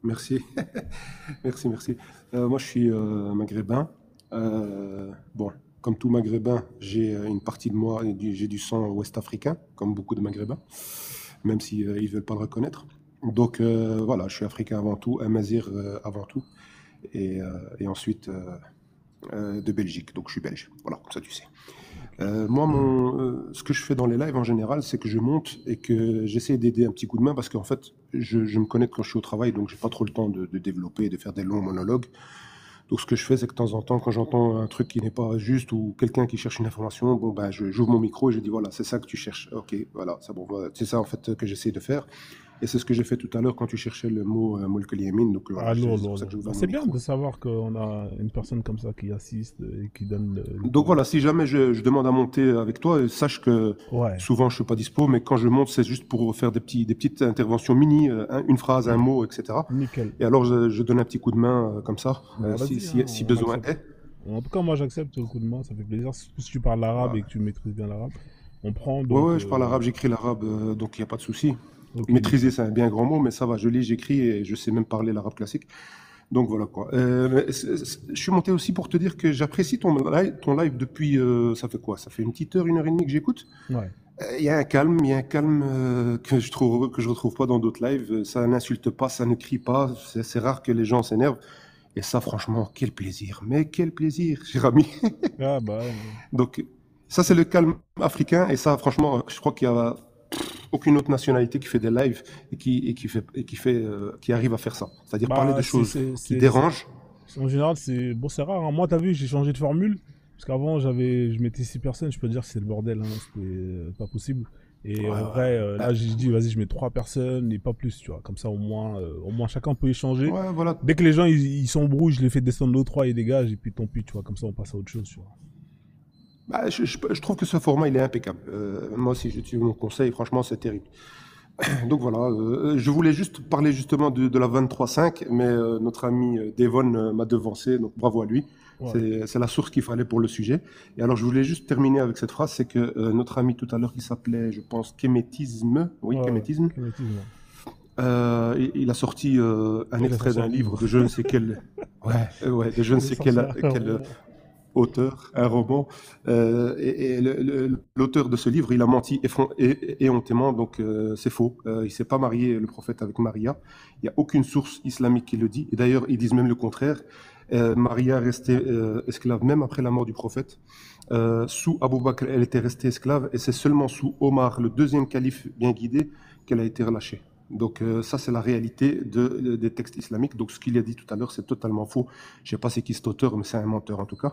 merci, merci. Moi je suis maghrébin. Bon, comme tout maghrébin, j'ai une partie de moi, j'ai du sang ouest-africain, comme beaucoup de maghrébins, même si ils veulent pas le reconnaître. Donc voilà, je suis africain avant tout, amazir avant tout, et ensuite de Belgique, donc je suis belge. Voilà, comme ça tu sais. Moi, ce que je fais dans les lives en général, c'est que je monte et que j'essaie d'aider un petit coup de main parce qu'en fait, je me connais quand je suis au travail, donc j'ai pas trop le temps de développer et de faire des longs monologues. Donc ce que je fais, c'est que de temps en temps, quand j'entends un truc qui n'est pas juste ou quelqu'un qui cherche une information, bon ben, j'ouvre mon micro et je dis voilà, c'est ça que tu cherches. Ok, voilà, c'est bon, voilà. C'est ça en fait que j'essaie de faire. Et c'est ce que j'ai fait tout à l'heure quand tu cherchais le mot Moulk Yamin. Donc voilà, Ah lourd, c'est pour lourd, ça que lourd. j'ouvre Bah, mon c'est bien micro. de savoir qu'on a une personne comme ça qui assiste et qui donne Donc voilà, si jamais je demande à monter avec toi, sache que Ouais, souvent je suis pas dispo, mais quand je monte, c'est juste pour faire des petites interventions mini, une phrase, un mot, etc. nickel. Et alors je donne un petit coup de main comme ça, Bah, si, vas-y, si, hein, si on besoin accepte. est. En tout cas, moi j'accepte le coup de main, ça fait plaisir. Surtout si tu parles l'arabe Voilà. et que tu maîtrises bien l'arabe. On prend Ouais, donc. ouais, je parle arabe, j'écris l'arabe, donc il n'y a pas de souci. Ok, Maîtriser, nickel. c'est un bien grand mot, mais ça va, je lis, j'écris et je sais même parler l'arabe classique. Donc voilà quoi. Mais je suis monté aussi pour te dire que j'apprécie ton live depuis, ça fait quoi? Ça fait une petite heure, 1 heure et demie que j'écoute. Ouais. Il y a un calme, que je retrouve pas dans d'autres lives. Ça n'insulte pas, ça ne crie pas. C'est rare que les gens s'énervent. Et ça, franchement, quel plaisir. Mais quel plaisir, cher ami. Ah bah ouais. Donc, ça, c'est le calme africain. Et ça, franchement, je crois qu'il y a aucune autre nationalité qui fait des lives et qui arrive à faire ça. C'est-à-dire parler de Bah, choses qui c'est- dérangent. en général, c'est bon, c'est rare, hein. Moi, t'as vu, j'ai changé de formule. Parce qu'avant, je mettais 6 personnes. Je peux te dire que c'est le bordel, hein. C'était pas possible. Et en vrai, là, j'ai dit, vas-y, je mets 3 personnes et pas plus, tu vois. Comme ça, au moins chacun peut échanger. Ouais, voilà. Dès que les gens, ils s'embrouillent, je les fais descendre l'eau 3 et dégagent. Et puis, tant pis, tu vois. Comme ça, on passe à autre chose, tu vois. Bah, je trouve que ce format, il est impeccable. Moi, si je suis mon conseil, franchement, c'est terrible. Donc voilà, je voulais juste parler justement de la 23.5, mais notre ami Devon m'a devancé, donc bravo à lui. Ouais. C'est la source qu'il fallait pour le sujet. Et alors, je voulais juste terminer avec cette phrase, c'est que notre ami tout à l'heure, qui s'appelait, je pense, Kémétisme, oui, Ouais, Kémétisme, Kémétisme, il a sorti un Il a extrait sorti d'un un livre livre. de je ne sais quel, ouais, de je ne Il a sais sorti quel un auteur, un roman. Et l'auteur de ce livre, il a menti éhontément, donc c'est faux. Il s'est pas marié, le prophète, avec Maria. Il n'y a aucune source islamique qui le dit. Et d'ailleurs, ils disent même le contraire. Maria restait esclave même après la mort du prophète. Sous Abu Bakr, elle était restée esclave, et c'est seulement sous Omar, le deuxième calife bien guidé, qu'elle a été relâchée. Donc ça, c'est la réalité des textes islamiques. Donc ce qu'il a dit tout à l'heure, c'est totalement faux. Je sais pas c'est qui cet auteur, mais c'est un menteur en tout cas.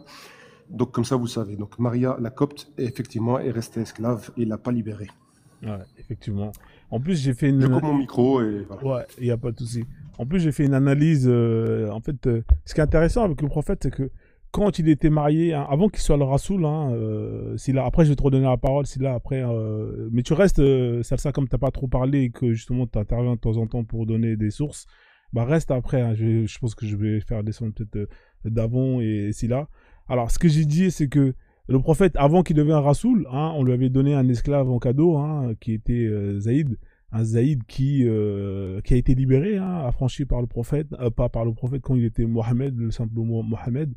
Donc comme ça, vous savez. Donc Maria, la copte, effectivement, est restée esclave et il l'a pas libérée. Ouais, effectivement. En plus, j'ai fait Je une. coupe mon micro et voilà. Ouais, il n'y a pas de souci. En plus, j'ai fait une analyse. En fait, ce qui est intéressant avec le prophète, c'est que quand il était marié, hein, avant qu'il soit le Rasoul, hein, après je vais te redonner la parole, après, mais tu restes, Salsa, comme tu n'as pas trop parlé et que justement tu interviens de temps en temps pour donner des sources, bah reste après, hein, je pense que je vais faire descendre peut-être Davon et Silla. Alors, ce que j'ai dit, c'est que le prophète, avant qu'il devienne Rasoul, hein, on lui avait donné un esclave en cadeau, hein, qui était Zaïd, un Zaïd qui a été libéré, hein, affranchi par le prophète, pas par le prophète quand il était Mohamed, le simple mot Mohamed.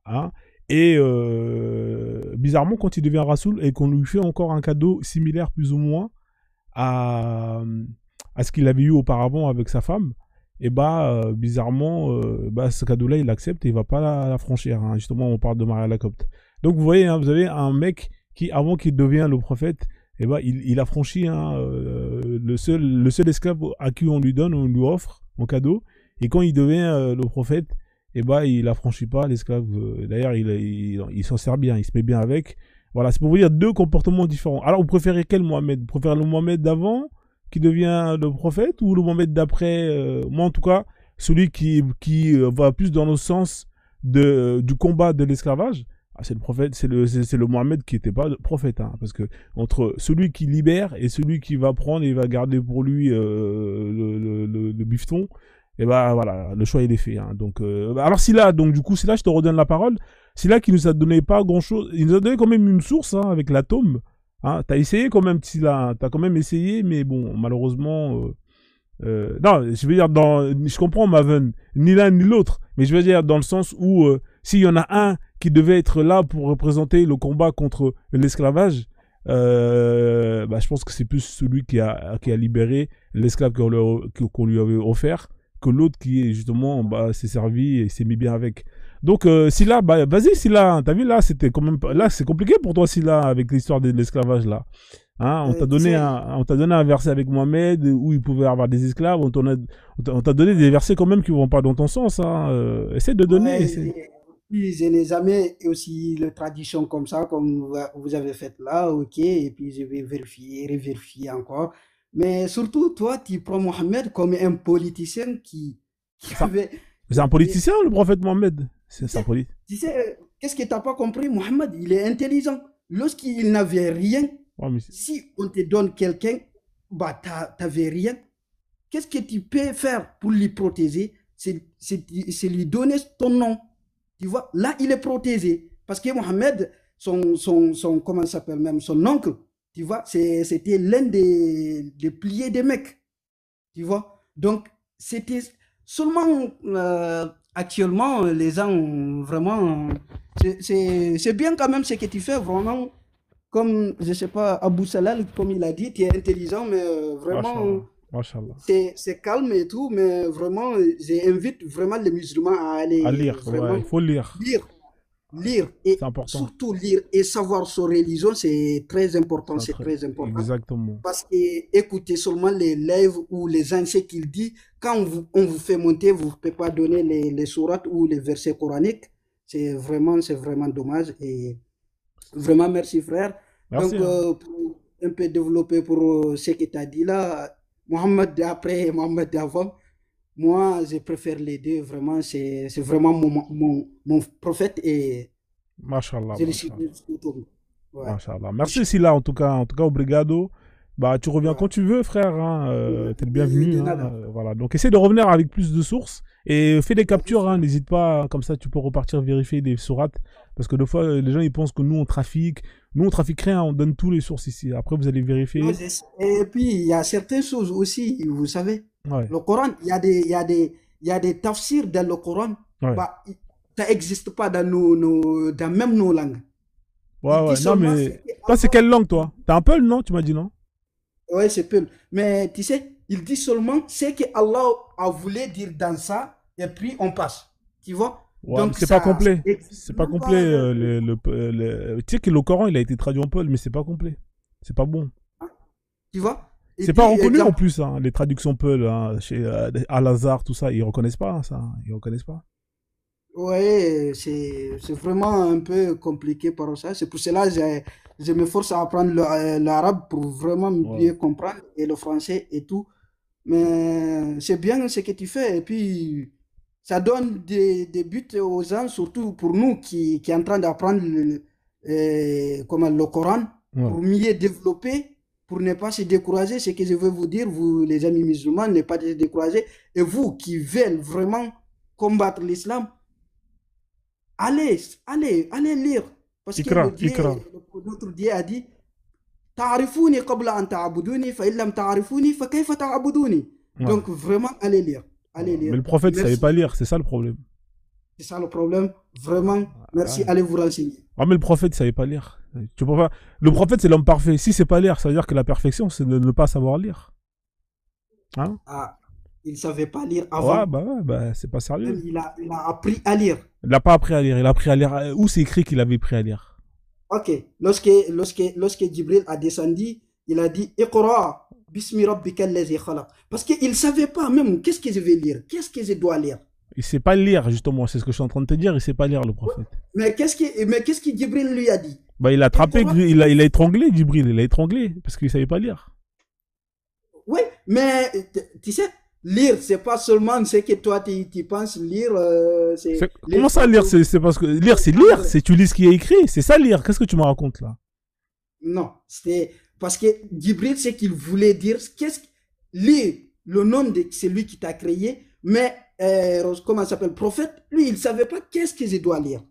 Hein, et bizarrement, quand il devient Rasoul et qu'on lui fait encore un cadeau similaire plus ou moins à ce qu'il avait eu auparavant avec sa femme, et bah bizarrement, ce cadeau-là, il l'accepte et il va pas l'affranchir. Hein. Justement, on parle de Maria la Copte. Donc vous voyez, hein, vous avez un mec qui, avant qu'il devienne le prophète, et bah, il affranchit hein, le seul esclave à qui on lui donne, on lui offre en cadeau, et quand il devient le prophète, et bah il affranchit pas l'esclave. D'ailleurs, il s'en sert bien, il se met bien avec. Voilà, c'est pour vous dire deux comportements différents. Alors, vous préférez quel Mohamed? Vous préférez le Mohamed d'avant, qui devient le prophète, ou le Mohamed d'après? Moi, en tout cas, celui qui va plus dans le sens du combat de l'esclavage. Ah, c'est le prophète, c'est le Mohamed qui n'était pas prophète, hein, parce que entre celui qui libère et celui qui va prendre et va garder pour lui le bifton, Et bah voilà, le choix il est fait. Hein. Donc, alors Silla, donc du coup, Silla, je te redonne la parole. Silla qui nous a donné pas grand-chose, il nous a donné quand même une source hein, avec l'atome. Hein. T'as essayé quand même, Silla, t'as quand même essayé, mais bon, malheureusement, non, je veux dire, je comprends Maven, ni l'un ni l'autre, mais je veux dire dans le sens où s'il y en a un qui devait être là pour représenter le combat contre l'esclavage, bah, je pense que c'est plus celui qui a libéré l'esclave qu'on lui avait offert que l'autre qui justement bah, s'est servi et s'est mis bien avec. Donc Silla, bah, vas-y Silla, t'as vu là, c'était quand même là c'est compliqué pour toi Silla avec l'histoire de l'esclavage là. Hein, on t'a donné un verset avec Mohamed où il pouvait avoir des esclaves. On t'a donné des versets quand même qui vont pas dans ton sens. Hein. Essaie de donner. Ouais, je n'ai jamais aussi la tradition comme ça, comme vous avez fait là, ok, et puis je vais vérifier, revérifier encore. Mais surtout, toi, tu prends Mohamed comme un politicien qui avait. C'est un politicien, le prophète Mohamed. C'est un politicien. Tu sais, qu'est-ce que tu n'as pas compris? Mohamed, il est intelligent. Lorsqu'il n'avait rien, Ouais, si on te donne quelqu'un, bah, tu n'avais rien. Qu'est-ce que tu peux faire pour lui protéger? C'est lui donner ton nom. Tu vois, là, il est protégé. Parce que Mohamed, comment ça s'appelle même, son oncle, tu vois, c'était l'un des piliers des Mecs. Tu vois, donc, c'était seulement actuellement, les gens ont vraiment. C'est bien quand même ce que tu fais, vraiment. Comme, je ne sais pas, Abou Salal, comme il a dit, tu es intelligent, mais vraiment. Machallah. C'est calme et tout, mais vraiment, j'invite vraiment les musulmans à aller À lire, vraiment ouais, il faut lire. Lire et C'est important. surtout lire et savoir sa religion, c'est très important, c'est très important. Exactement. Parce que écoutez seulement les lives ou les gens, ce qu'ils disent, quand on vous fait monter, vous ne pouvez pas donner les sourates ou les versets coraniques. C'est vraiment dommage. Et vraiment, merci frère. Merci, Donc, pour un peu développer pour ce que tu as dit là, Mohamed d'après et Mohamed d'avant, moi, je préfère les deux. Vraiment, c'est vraiment mon prophète et Machallah. je le suis tout. Ouais. Machallah. Merci Silla, en tout cas, obrigado. Bah, tu reviens quand tu veux, frère. Hein. T'es le bienvenu. Hein. Voilà. Donc, essaie de revenir avec plus de sources et fais des captures. Hein. N'hésite pas, comme ça, tu peux repartir vérifier des sourates. Parce que des fois, les gens ils pensent que nous on trafique. Nous on trafique rien, on donne tous les sources ici. Après, vous allez vérifier. Et puis, il y a certaines choses aussi, vous savez. Ouais. Le Coran, il y a des tafsirs dans le Coran. Ouais. Bah, ça n'existe pas dans dans même nos langues. Ouais. Non, mais toi, c'est quelle langue, toi? T'as un Peul, non? Tu m'as dit non? Ouais, c'est Peul. Mais tu sais, il dit seulement ce que Allah a voulu dire dans ça, et puis on passe. Tu vois? Ouais, donc c'est pas complet. C'est pas complet. Tu sais que le Coran, il a été traduit en Peul, mais c'est pas complet. C'est pas bon. Tu vois? C'est pas reconnu en plus, hein, les traductions Peul, hein, chez Al-Azhar, tout ça, ils reconnaissent pas ça. Ils reconnaissent pas. Ouais, c'est vraiment un peu compliqué par ça. C'est pour cela que je me force à apprendre l'arabe pour vraiment mieux comprendre, et le français et tout. Mais c'est bien ce que tu fais. Et puis, ça donne des buts aux gens, surtout pour nous qui est en train d'apprendre le Coran, pour mieux développer, pour ne pas se décourager. Ce que je veux vous dire, vous les amis musulmans, ne pas se décourager. Et vous qui veulent vraiment combattre l'islam, allez lire. Parce que notre Dieu a dit ta'arifuni qabla an ta'buduni fa illam ta'arifuni fa kayfa ta'buduni. Donc vraiment allez lire. Mais le prophète ne savait pas lire, c'est ça le problème. C'est ça le problème, vraiment. Merci, allez vous renseigner. Ah, mais le prophète ne savait pas lire. Tu peux pas... Le prophète c'est l'homme parfait. Si c'est pas lire, ça veut dire que la perfection c'est de ne pas savoir lire. Hein? Ah, il ne savait pas lire avant. Ouais, c'est pas sérieux. Il a appris à lire. Il n'a pas appris à lire, il a appris à lire. Où c'est écrit qu'il avait appris à lire? Ok, lorsque Jibril a descendu, il a dit Iqra bismi rabbika allazi khalaq. Parce qu'il ne savait pas même qu'est-ce que je vais lire, qu'est-ce que je dois lire. Il ne sait pas lire, justement, c'est ce que je suis en train de te dire, il ne sait pas lire le prophète. Mais qu'est-ce que Jibril lui a dit? Bah, il a attrapé, il a étranglé Jibril, il a étranglé, parce qu'il ne savait pas lire. Oui, mais tu sais, lire, c'est pas seulement ce que toi tu penses lire. Comment ça lire? C'est parce que lire, c'est lire, c'est tu lis ce qui est écrit, c'est ça lire. Qu'est-ce que tu me racontes là? Non, c'est parce que Jibril, ce qu'il voulait dire, lire le nom de celui qui t'a créé, Mais, comment ça s'appelle, prophète, lui, il ne savait pas qu'est-ce que je dois lire.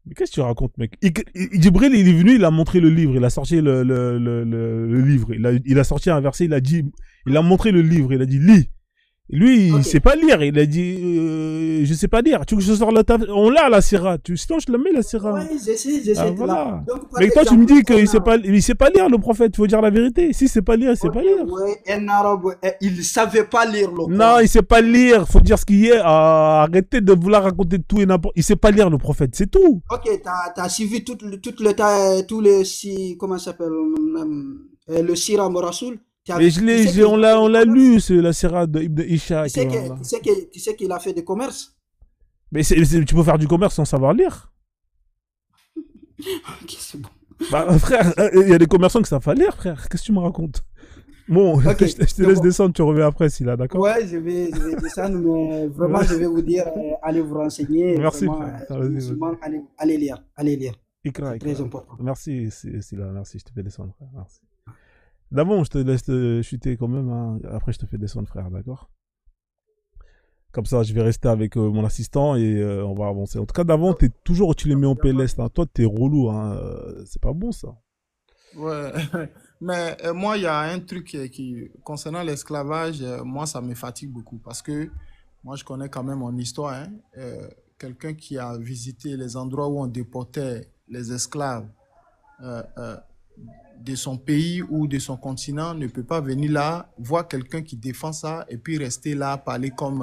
Mais qu'est-ce que tu racontes, mec? Djibril, il est venu, il a montré le livre, il a sorti le livre, il a sorti un verset, il a montré le livre, il a dit, lis. Lui, il sait pas lire, il a dit, je sais pas lire. Tu veux que je sors on l'a, la Sira. Sinon, je la mets, la Sira. Oui, j'essaie. Ah, voilà. Mais toi, tu me dis qu'il sait pas lire, le prophète. Il faut dire la vérité. Si c'est pas lire, il sait pas lire. Oui, un arabe, il savait pas lire le Coran. Non, il sait pas lire. Faut dire ce qu'il y a. Arrêtez de vouloir raconter tout et n'importe. Il sait pas lire, le prophète. C'est tout. Ok, t'as suivi tout le temps, tous les, comment ça s'appelle, le Sira Morasoul. Mais on l'a lu, c'est la Sira d'Ibn Ishaq. Tu sais qu'il a fait du commerce. Mais tu peux faire du commerce sans savoir lire. Ok, c'est bon. Bah, frère, il y a des commerçants qui savent pas lire, frère. Qu'est-ce que tu me racontes? Bon, okay, je te laisse descendre, tu reviens après, si là, d'accord? Ouais, je vais descendre, mais vraiment, je vais vous dire, allez vous renseigner. Merci, vraiment, allez lire. Ikra, très important. Merci, là, merci, je te fais descendre, frère. Merci. D'abord, je te laisse chuter quand même, hein. Après je te fais descendre, frère, d'accord? Comme ça, je vais rester avec mon assistant et on va avancer. En tout cas, d'avant, tu les mets en PLS, hein. Toi, t'es relou, hein. C'est pas bon, ça. Ouais, mais moi, il y a un truc concernant l'esclavage, moi, ça me fatigue beaucoup parce que moi, je connais quand même mon histoire, hein. Quelqu'un qui a visité les endroits où on déportait les esclaves de son pays ou de son continent ne peut pas venir là, voir quelqu'un qui défend ça et puis rester là, parler comme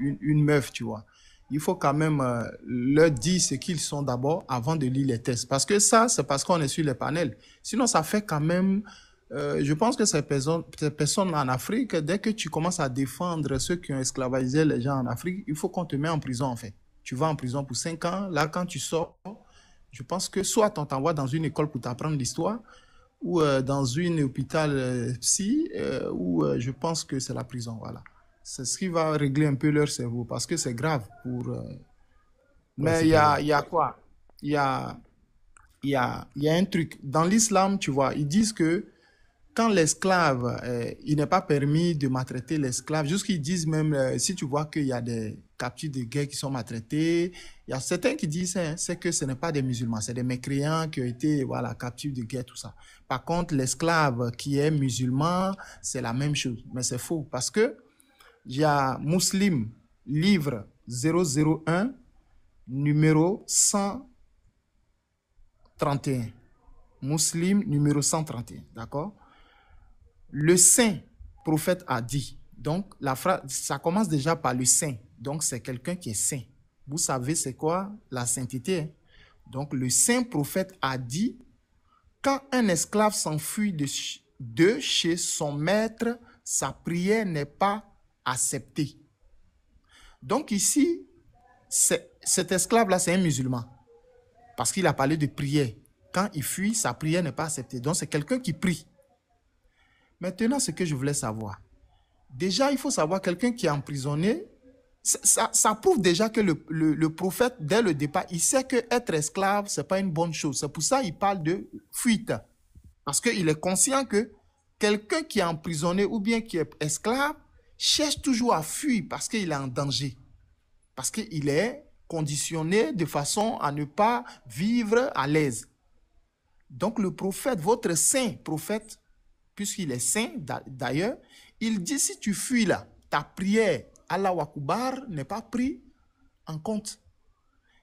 une meuf, tu vois. Il faut quand même leur dire ce qu'ils sont d'abord avant de lire les textes. Parce que ça, c'est parce qu'on est sur les panels. Sinon, ça fait quand même... je pense que ces personnes en Afrique, dès que tu commences à défendre ceux qui ont esclavagisé les gens en Afrique, il faut qu'on te mette en prison, en fait. Tu vas en prison pour 5 ans. Là, quand tu sors, je pense que soit on t'envoie dans une école pour t'apprendre l'histoire, ou dans un hôpital psy, ou je pense que c'est la prison, voilà. C'est ce qui va régler un peu leur cerveau, parce que c'est grave pour... Mais il y a quoi? Il y a un truc. Dans l'islam, tu vois, ils disent que quand l'esclave, il n'est pas permis de maltraiter l'esclave, jusqu'ils disent même, si tu vois qu'il y a des captifs de guerre qui sont maltraités, il y a certains qui disent, c'est que ce n'est pas des musulmans, c'est des mécréants qui ont été, voilà, captifs de guerre, tout ça. Par contre, l'esclave qui est musulman, c'est la même chose. Mais c'est faux, parce que il y a Muslim, livre 001, numéro 131. Muslim, numéro 131, d'accord? Le saint prophète a dit, donc la phrase, ça commence déjà par le saint, donc c'est quelqu'un qui est saint. Vous savez c'est quoi la sainteté, hein? Donc le saint prophète a dit, quand un esclave s'enfuit de chez son maître, sa prière n'est pas acceptée. Donc ici, cet esclave-là, c'est un musulman, parce qu'il a parlé de prière. Quand il fuit, sa prière n'est pas acceptée. Donc c'est quelqu'un qui prie. Maintenant, ce que je voulais savoir, déjà, il faut savoir quelqu'un qui est emprisonné, ça prouve déjà que le prophète, dès le départ, il sait qu'être esclave, ce n'est pas une bonne chose. C'est pour ça qu'il parle de fuite. Parce qu'il est conscient que quelqu'un qui est emprisonné ou bien qui est esclave cherche toujours à fuir parce qu'il est en danger. Parce qu'il est conditionné de façon à ne pas vivre à l'aise. Donc le prophète, votre saint prophète, puisqu'il est saint d'ailleurs, il dit si tu fuis là, ta prière, Allahu Akbar, n'est pas prise en compte.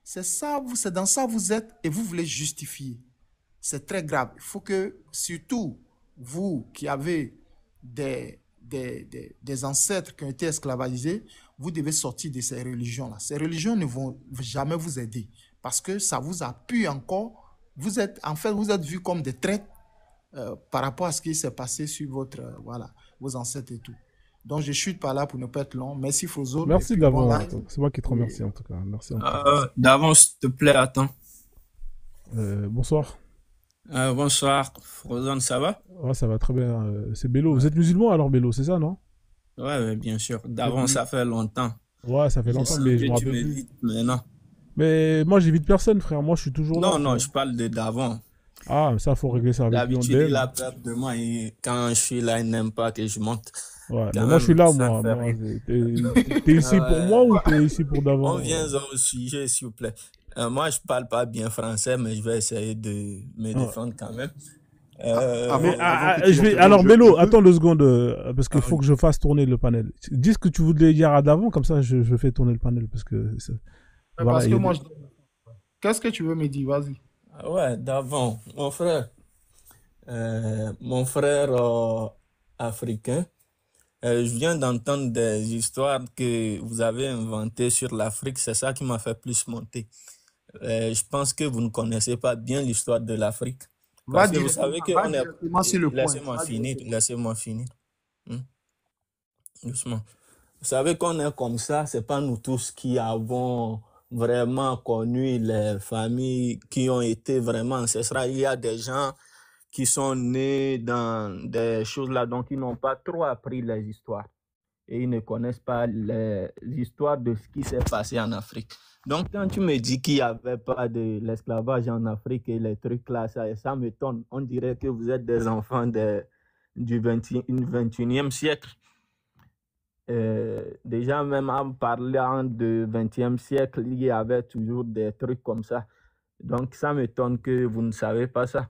C'est dans ça vous êtes et vous voulez justifier. C'est très grave. Il faut que, surtout vous qui avez des ancêtres qui ont été esclavagisés, vous devez sortir de ces religions-là. Ces religions ne vont jamais vous aider parce que ça vous appuie encore. Vous êtes vus comme des traîtres par rapport à ce qui s'est passé sur vos ancêtres et tout. Donc, je chute par là pour ne pas être long. Merci, Fozo. Merci d'avance. C'est moi qui te remercie, en tout cas. Merci. D'avance, s'il te plaît, attends. Bonsoir. Bonsoir, Frozone, ça va? Ouais, ça va très bien. C'est Bello. Vous êtes musulman alors, Bello, c'est ça, non? Ouais, bien sûr. D'avance, ça fait longtemps. Ouais, ça fait longtemps, mais je me rappelle plus. Mais non. Mais moi, j'évite personne, frère. Moi, je suis toujours là. Non, je parle d'avant. Ah, mais ça, faut régler ça avec lui. D'habitude, il a peur de moi et quand je suis là, il n'aime pas que je monte. Ouais, mais Quand moi je suis même, là, ça ne moi. fait Moi, rien. t'es ici pour moi ou Ouais. t'es ici pour On d'avant? vient au sujet, s'il vous plaît. Moi, je parle pas bien français, mais je vais essayer de me Ouais. défendre quand même. Mais Avant que je tu vais. interviennes, Alors, je Bello, peux. attends 2 secondes, parce qu'il faut oui. que je fasse tourner le panel. Dis ce que tu voulais dire à d'avant, comme ça je fais tourner le panel, parce que voilà, Parce il que y a moi, des... qu'est-ce que tu veux me dire? Vas-y. Ouais, d'avant, mon frère africain, je viens d'entendre des histoires que vous avez inventées sur l'Afrique. C'est ça qui m'a fait plus monter. Je pense que vous ne connaissez pas bien l'histoire de l'Afrique. Va Parce que vous savez directement, va qu'on est... directement sur le point. Laissez-moi Va finir, directement. laissez-moi finir. Hmm, doucement. Vous savez qu'on est comme ça, c'est pas nous tous qui avons vraiment connu les familles qui ont été vraiment ancestrales. Il y a des gens qui sont nés dans des choses là, donc ils n'ont pas trop appris les histoires et ils ne connaissent pas les histoires de ce qui s'est passé en Afrique. Donc, quand tu me dis qu'il n'y avait pas de l'esclavage en Afrique et les trucs là, ça m'étonne. On dirait que vous êtes des enfants du 21e siècle. Déjà, même en parlant de 20e siècle, il y avait toujours des trucs comme ça. Donc, ça m'étonne que vous ne savez pas ça.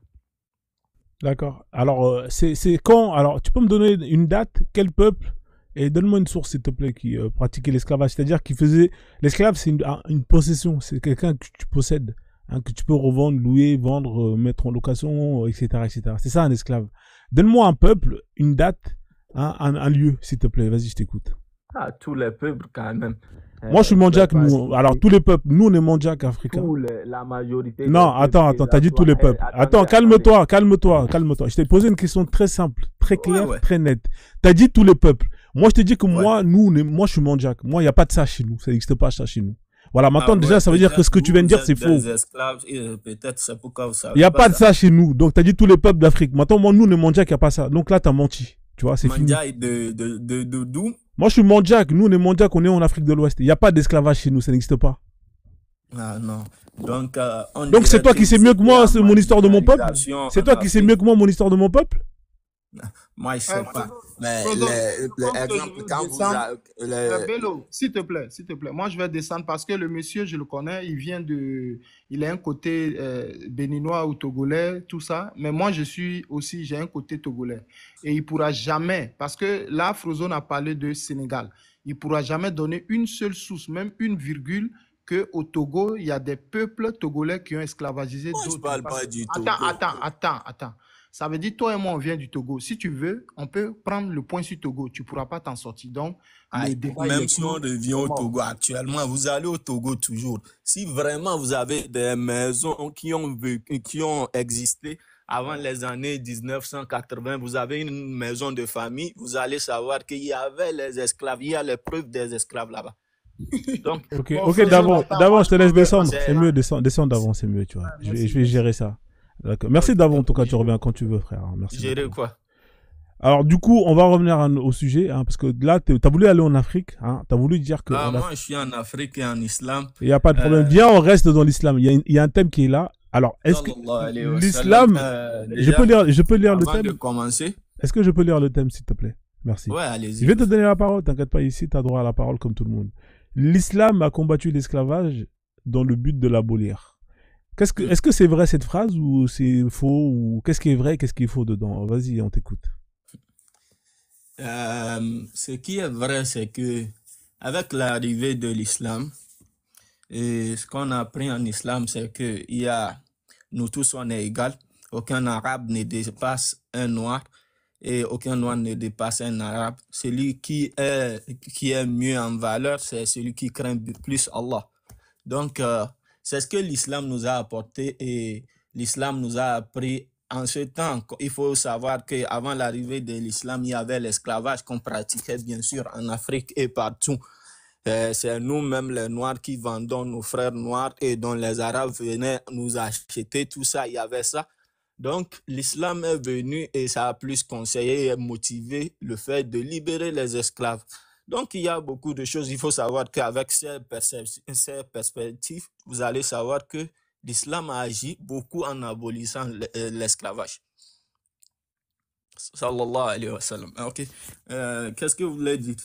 D'accord. Alors, c'est quand... Alors, tu peux me donner une date, quel peuple, et donne-moi une source, s'il te plaît, qui pratiquait l'esclavage. C'est-à-dire qui faisait... L'esclave, c'est une possession. C'est quelqu'un que tu possèdes, hein, que tu peux revendre, louer, vendre, mettre en location, etc., etc. C'est ça, un esclave. Donne-moi un peuple, une date, hein, un lieu, s'il te plaît. Vas-y, je t'écoute. Ah, tous les peuples quand même. Moi, je suis Je vais Mandjak, pas nous. Alors, citer tous les peuples, nous, on est Mandjak africains. la majorité des Non, peuples attends, t'as dit tous déjà, les peuples. Attends, calme-toi. Je t'ai posé une question très simple, très Ouais, claire, ouais. très nette. T'as dit tous les peuples. Moi, je te dis que Ouais. moi, je suis Mandjak. Moi, il n'y a pas de ça chez nous. Ça n'existe pas ça chez nous. Voilà, maintenant, Ah déjà, ouais, ça veut dire que ce que tu viens de vous dire, c'est êtes faux. des esclaves et peut-être c'est pourquoi vous Il savez n'y a pas pas de ça. ça chez nous. Donc, t'as dit tous les peuples d'Afrique. Maintenant, moi, nous, on est Mandjak, il n'y a pas ça. Donc là, t'as menti. Tu vois, c'est fini. Mandjaï d'où? Moi, je suis Mandjak. Nous, on est Mandjak, on est en Afrique de l'Ouest. Il n'y a pas d'esclavage chez nous. Ça n'existe pas. Ah non. Donc, on Donc, c'est dirait toi que qui sais vous mieux que étiez moi en mon histoire de mon peuple. marginalisation C'est en toi qui sais Afrique. mieux que moi mon histoire de mon peuple. Moi, je sais pas. Mais Frodo, comme que je l'exemple, veux quand vous descendre, a- Bello, s'il te plaît, moi je vais descendre parce que le monsieur, je le connais, il a un côté béninois ou togolais, tout ça, mais moi j'ai un côté togolais. Et il pourra jamais, parce que là, Frozone a parlé de Sénégal, il pourra jamais donner une seule source, même une virgule, que au Togo, il y a des peuples togolais qui ont esclavagisé moi, je d'autres. parle Parce pas que, du Togo. attends. Ça veut dire, toi et moi, on vient du Togo. Si tu veux, on peut prendre le point sur Togo. Tu ne pourras pas t'en sortir. Donc, le Aïe, débat, il même est si on clos. revient C'est au mort. Togo actuellement, vous allez au Togo toujours. Si vraiment vous avez des maisons qui ont existé avant les années 1980, vous avez une maison de famille, vous allez savoir qu'il y avait les esclaves, il y a les preuves des esclaves là-bas. Donc, Ok, Bon, ok, Frozone, d'avant, attends, d'avant, moi, je te je laisse m'en vais descendre. parce que C'est c'est... mieux, descendre d'avant, c'est mieux, tu vois. Je merci, vais gérer ça. D'accord. Merci d'avant, en tout cas, tu Gérer reviens quand tu veux, frère. Merci gérer beaucoup. quoi? Alors, du coup, on va revenir au sujet, hein, parce que là, t'as voulu aller en Afrique, hein, t'as voulu dire que Ah, moi, je suis en Afrique et en islam. il n'y a pas de problème. Euh, Viens, on reste dans l'islam. Il y a un thème qui est là. Alors, est-ce que sallallahu alayhi wa sallam. l'islam, je peux lire le Avant de thème? commencer, Est-ce que je peux lire le thème, s'il te plaît? Merci. ouais, Je allez-y. vais te donner la parole, t'inquiète pas, ici, tu as droit à la parole comme tout le monde. L'islam a combattu l'esclavage dans le but de l'abolir. Est-ce que c'est vrai cette phrase ou c'est faux ou qu'est-ce qui est vrai, qu'est-ce qui est faux dedans? Vas-y, on t'écoute. Ce qui est vrai, c'est que avec l'arrivée de l'islam, et ce qu'on a appris en islam, c'est que nous tous on est égaux. Aucun arabe ne dépasse un noir et aucun noir ne dépasse un arabe. Celui qui est mieux en valeur, c'est celui qui craint plus Allah. Donc, c'est ce que l'islam nous a apporté et l'islam nous a appris. En ce temps, il faut savoir qu'avant l'arrivée de l'islam, il y avait l'esclavage qu'on pratiquait bien sûr en Afrique et partout. C'est nous-mêmes les Noirs qui vendons nos frères noirs et dont les Arabes venaient nous acheter, tout ça, il y avait ça. Donc, l'islam est venu et ça a plus conseillé et motivé le fait de libérer les esclaves. Donc, il y a beaucoup de choses. Il faut savoir qu'avec ces perspectives, vous allez savoir que l'islam a agi beaucoup en abolissant l'esclavage. Sallallahu alayhi wa sallam. Ok. Qu'est-ce que vous voulez dire?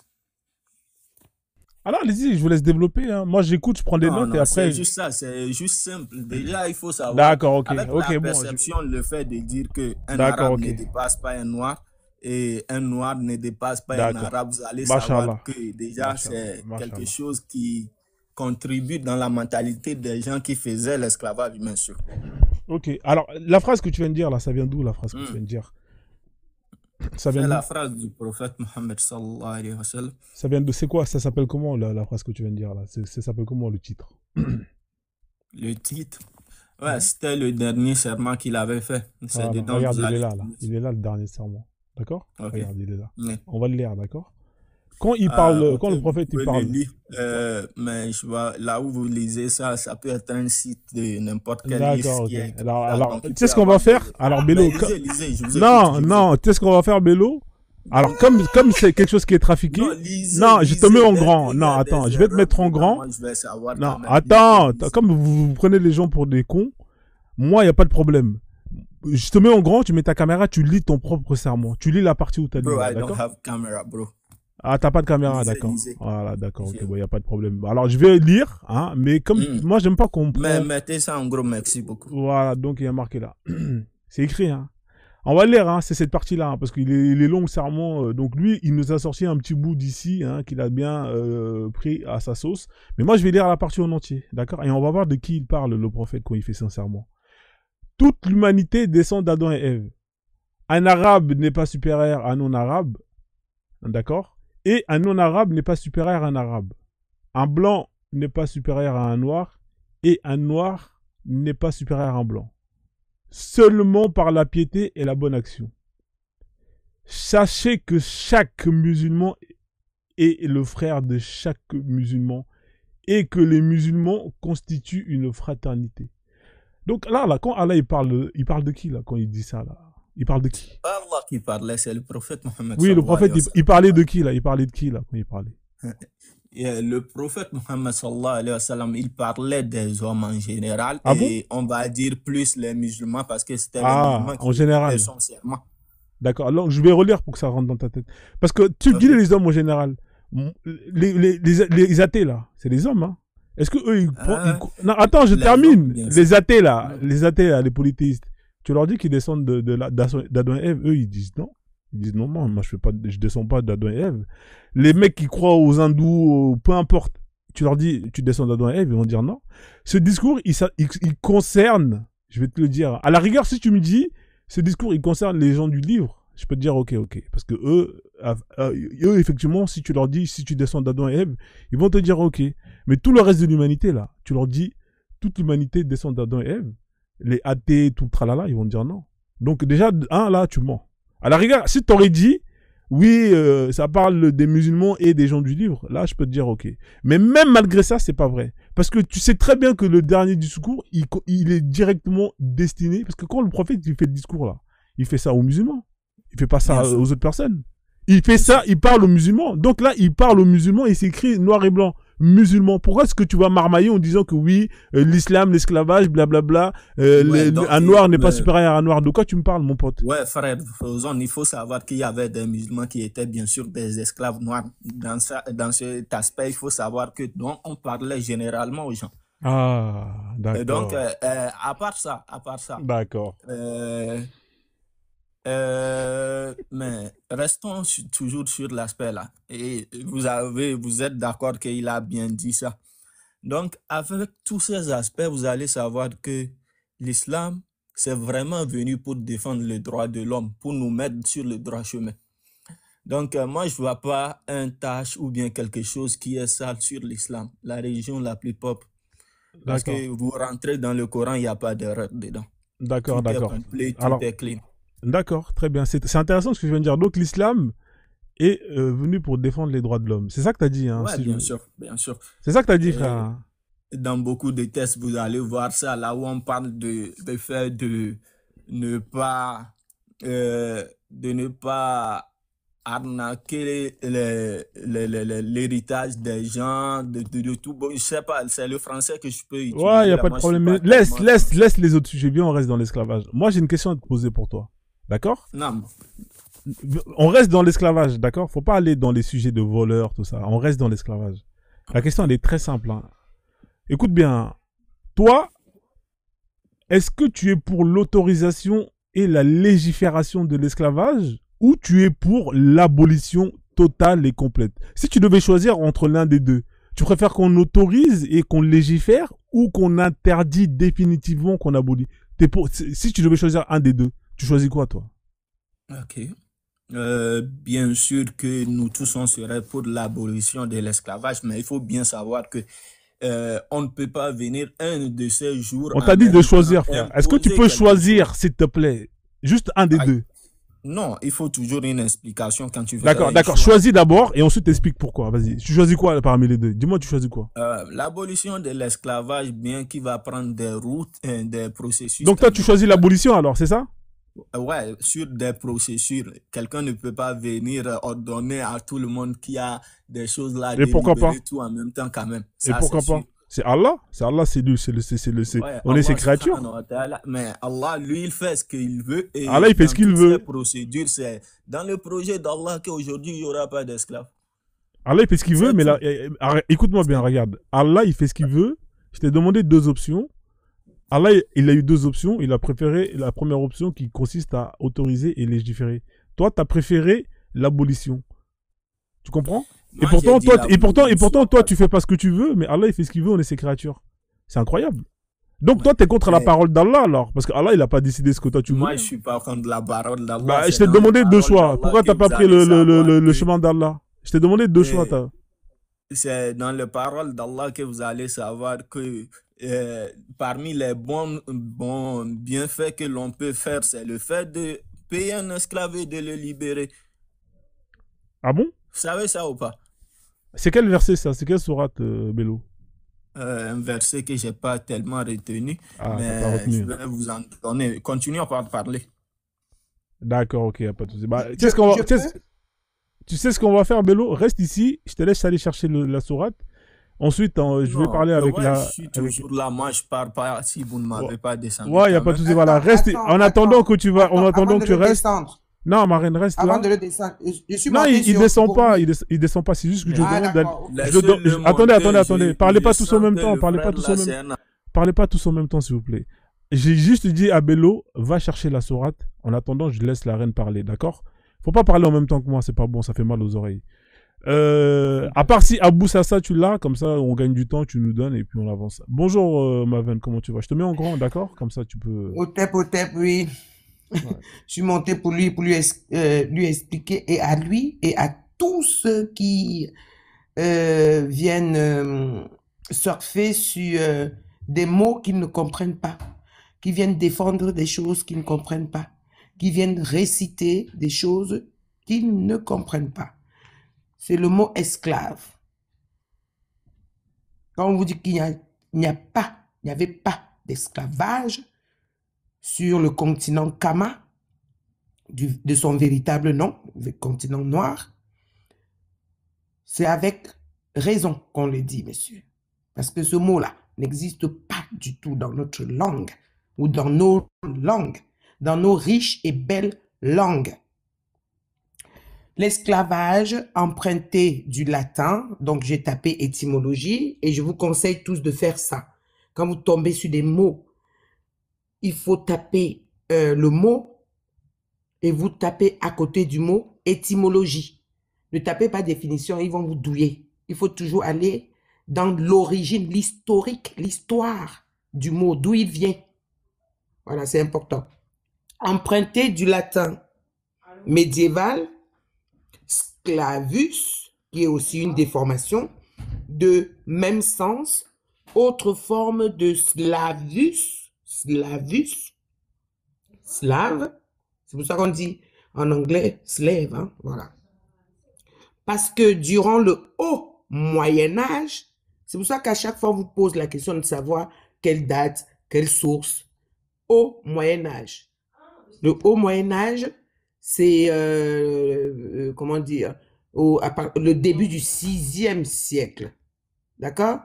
Alors, allez-y, je vous laisse développer. Hein. Moi, j'écoute, je prends des notes et après. C'est juste ça, c'est juste simple. Déjà, il faut savoir. D'accord, ok. Avec Ok, la bon. perception, le fait de dire qu'un D'accord, arabe ok. ne dépasse pas un noir et un noir ne dépasse pas un D'accord. arabe, vous allez Machallah. savoir que déjà, Machallah. c'est Machallah. quelque chose qui contribue dans la mentalité des gens qui faisaient l'esclavage, bien sûr. Ok. Alors, la phrase que tu viens de dire, là, ça vient d'où, la phrase que tu viens de dire? Ça vient C'est d'où? la phrase du prophète Mohammed sallallahu alayhi wa sallam. Ça vient de... C'est quoi? Ça s'appelle comment, la phrase que tu viens de dire, là? Ça s'appelle comment, le titre? Le titre, ouais, c'était le dernier serment qu'il avait fait. C'est Ah, dedans regarde, vous il est allez là, là. trouver. Il est là, le dernier serment. D'accord? Ok. Regarde, il est là. Oui. On va le lire, d'accord? Quand il parle, Ok, quand le prophète, vous il pouvez parle... le lire, mais je vois, là où vous lisez ça, ça peut être un site de n'importe quel livre D'accord, ok. qui est écrit Alors, là, alors donc il tu sais peut ce qu'on va avoir faire? des- Alors, Mais Bello... lisez, je vous Non, écoute, non, tu sais ce qu'on va faire, Bello? Alors, comme c'est quelque chose qui est trafiqué... Non, lisez, Non, je te lisez, mets en dès grand. qu'il y Non, a attends, des je vais te erreurs mettre en dedans, grand. moi, je vais savoir Non, quand même. attends, Lisez. comme vous prenez les gens pour des cons, moi, il n'y a pas de problème. Je te mets en grand, tu mets ta caméra, tu lis ton propre serment. Tu lis la partie où tu as lu, Bro, là, I don't d'accord? have camera, bro. Ah, t'as pas de caméra, Lisez, d'accord. lisez. Voilà, d'accord, ok, Lisez. bon, il n'y a pas de problème. Alors, je vais lire, hein, mais comme moi, j'aime pas qu'on Mais prend... mettez ça en gros, merci beaucoup. Voilà, donc il y a marqué là. C'est écrit, hein. On va le lire, hein, c'est cette partie-là, hein, parce qu'il est long, le serment. Donc lui, il nous a sorti un petit bout d'ici, hein, qu'il a bien pris à sa sauce. Mais moi, je vais lire la partie en entier, d'accord? Et on va voir de qui il parle, le prophète, quand il fait son serment. Toute l'humanité descend d'Adam et Ève. Un arabe n'est pas supérieur à un non-arabe, d'accord? Et un non-arabe n'est pas supérieur à un arabe. Un blanc n'est pas supérieur à un noir, et un noir n'est pas supérieur à un blanc. Seulement par la piété et la bonne action. Sachez que chaque musulman est le frère de chaque musulman et que les musulmans constituent une fraternité. Donc là, quand Allah il parle de qui là quand il dit ça là? Il parle de qui? Allah qui parlait, c'est le prophète Mohammed. Oui, le sallallahu prophète, alayhi wa il parlait de qui là? Il parlait de qui là quand il parlait? Et le prophète Mohammed sallallahu alayhi wa sallam, il parlait des hommes en général Ah et on va dire plus les musulmans parce que c'était les Ah, musulmans en général. faisaient son serment. D'accord, alors je vais relire pour que ça rentre dans ta tête. Parce que tu dis les hommes en général. Les athées là, c'est des hommes, hein? Est-ce que eux, non, attends, je les termine. hommes, bien Les sûr. athées là, les polythéistes, tu leur dis qu'ils descendent d'Adam et Ève, eux ils disent non. Ils disent non, moi je descends pas d'Adam et Ève. Les mecs qui croient aux hindous, peu importe, tu leur dis tu descends d'Adam et Ève, ils vont dire non. Ce discours, il concerne, je vais te le dire, à la rigueur, si tu me dis, ce discours, il concerne les gens du livre, je peux te dire ok. Parce que eux, effectivement, si tu leur dis, si tu descends d'Adam et Ève, ils vont te dire ok. Mais tout le reste de l'humanité, là, tu leur dis, toute l'humanité descend d'Adam et Ève, les athées, tout le tralala, ils vont te dire non. Donc déjà, là, tu mens. À la rigueur, si tu aurais dit, oui, ça parle des musulmans et des gens du livre, là, je peux te dire ok. Mais même malgré ça, c'est pas vrai. Parce que tu sais très bien que le dernier discours, il est directement destiné, parce que quand le prophète, il fait le discours là, il fait ça aux musulmans. Il fait pas ça aux autres personnes. Il fait ça, il parle aux musulmans. Donc là, il parle aux musulmans et c'est écrit noir et blanc. Musulmans. Pourquoi est-ce que tu vas marmailler en disant que oui, l'islam, l'esclavage, blablabla, un noir n'est pas supérieur à un noir? De quoi tu me parles, mon pote? Ouais, frère, il faut savoir qu'il y avait des musulmans qui étaient bien sûr des esclaves noirs. Dans cet aspect, il faut savoir que donc on parlait généralement aux gens. Ah, d'accord. Et donc, à part ça, d'accord. Mais restons toujours sur l'aspect là. Et vous êtes d'accord qu'il a bien dit ça. Donc, avec tous ces aspects, vous allez savoir que l'islam, c'est vraiment venu pour défendre le droit de l'homme, pour nous mettre sur le droit chemin. Donc, moi, je ne vois pas un tâche ou bien quelque chose qui est sale sur l'islam, la religion la plus propre. Parce que vous rentrez dans le Coran, il n'y a pas d'erreur dedans. D'accord. Tout est complet, tout est clean. D'accord, très bien. C'est intéressant ce que je viens de dire. Donc l'islam est venu pour défendre les droits de l'homme. C'est ça que tu as dit, hein? Ouais, bien sûr. C'est ça que tu as dit, frère. Dans beaucoup de textes, vous allez voir ça, là où on parle de fait de ne pas arnaquer l'héritage des gens, de tout. Bon, je sais pas, c'est le français que je peux utiliser. Ouais, il n'y a pas de problème. Laisse les autres sujets, bien, on reste dans l'esclavage. Moi, j'ai une question à te poser pour toi. D'accord? Non. on reste dans l'esclavage, d'accord? Faut pas aller dans les sujets de voleurs, tout ça. On reste dans l'esclavage. La question, elle est très simple. Hein. Écoute bien. Toi, est-ce que tu es pour l'autorisation et la légifération de l'esclavage ou tu es pour l'abolition totale et complète? Si tu devais choisir entre l'un des deux, tu préfères qu'on autorise et qu'on légifère ou qu'on interdit définitivement, qu'on abolit? Si tu devais choisir un des deux, tu choisis quoi, toi? Ok. Bien sûr que nous tous on serait pour l'abolition de l'esclavage, mais il faut bien savoir que on ne peut pas venir un de ces jours. On t'a dit de choisir, frère. Est-ce que tu peux choisir, s'il te plaît, juste un des deux? Non, il faut toujours une explication quand tu veux. D'accord. Choisis d'abord et ensuite explique pourquoi. Vas-y. Tu choisis quoi parmi les deux? Dis-moi, tu choisis quoi? L'abolition de l'esclavage, bien qu'il va prendre des routes, des processus. Donc toi, tu choisis l'abolition alors, c'est ça? Ouais, sur des processus. Quelqu'un ne peut pas venir ordonner à tout le monde qu'il y a des choses là. Et pourquoi pas? Tout en même temps quand même. Et pourquoi pas? C'est Allah, c'est lui, ouais, on est ses créatures. Mais Allah, lui, il fait ce qu'il veut. Et Allah, il fait ce qu'il veut. Procédures, c'est dans le projet d'Allah qu'aujourd'hui, il n'y aura pas d'esclaves. Allah, il fait ce qu'il veut, mais là, écoute-moi bien, regarde. Allah, il fait ce qu'il veut. Je t'ai demandé deux options. Allah, il a eu deux options. Il a préféré la première option qui consiste à autoriser et légiférer. Toi, tu as préféré l'abolition. Tu comprends? Moi, et pourtant, toi, tu fais pas ce que tu veux, mais Allah, il fait ce qu'il veut, on est ses créatures. C'est incroyable. Donc, toi, tu es contre la parole d'Allah, alors? Parce que Allah, il a pas décidé ce que toi, tu veux. Moi, je suis pas contre la parole d'Allah. Bah, je t'ai demandé deux choix. Pourquoi t'as pas pris le chemin d'Allah? Je t'ai demandé deux choix, C'est dans la parole d'Allah que vous allez savoir que parmi les bons bienfaits que l'on peut faire, c'est le fait de payer un esclave et de le libérer. Ah bon? Vous savez ça ou pas? C'est quel verset ça? C'est quelle sourate, Bello? Un verset que j'ai pas tellement retenu, mais pas retenu. je vais vous en donner. Continuons par parler. D'accord, ok, y a pas de souci. Bah, tu sais ce qu'on va faire, Bello? Reste ici, je te laisse aller chercher la sourate. Ensuite, je vais parler avec la... Je suis toujours là, moi je pars pas si vous ne m'avez pas descendu. Ouais, il n'y a pas de souci, voilà. Reste, en attendant que tu vas, en attendant que tu restes... Descendre. Non, Marine, reste Avant là. de le descendre. Non, il descend pas, il descend pas, c'est juste que je demande... Attendez. Parlez pas tous en même temps, parlez pas tous en même temps, s'il vous plaît. J'ai juste dit à Bello, va chercher la sourate. En attendant, je laisse la reine parler, d'accord? Faut pas parler en même temps que moi, c'est pas bon, ça fait mal aux oreilles. À part si Abou Sassa, tu l'as, comme ça, on gagne du temps, tu nous donnes et puis on avance. Bonjour, Maven, comment tu vas? Je te mets en grand, d'accord? Comme ça, tu peux... Au tep, oui. Ouais. Je suis monté pour lui expliquer, et à lui et à tous ceux qui viennent surfer sur des mots qu'ils ne comprennent pas, qui viennent défendre des choses qu'ils ne comprennent pas, qui viennent réciter des choses qu'ils ne comprennent pas. C'est le mot esclave. Quand on vous dit qu'il n'y avait pas d'esclavage sur le continent Kama, de son véritable nom, le continent noir, c'est avec raison qu'on le dit, messieurs. Parce que ce mot-là n'existe pas du tout dans notre langue ou dans nos langues, dans nos riches et belles langues. L'esclavage emprunté du latin, donc j'ai tapé étymologie et je vous conseille tous de faire ça. Quand vous tombez sur des mots, il faut taper le mot et vous tapez à côté du mot étymologie. Ne tapez pas définition, ils vont vous douiller. Il faut toujours aller dans l'origine, l'historique, l'histoire du mot, d'où il vient. Voilà, c'est important. Emprunté du latin médiéval, sclavus, qui est aussi une déformation, de même sens, autre forme de slavus, slave, c'est pour ça qu'on dit en anglais slave, hein, voilà. Parce que durant le haut Moyen-Âge, c'est pour ça qu'à chaque fois on vous pose la question de savoir quelle date, quelle source, haut Moyen-Âge. Le haut Moyen-Âge, c'est, comment dire, le début du 6e siècle, d'accord?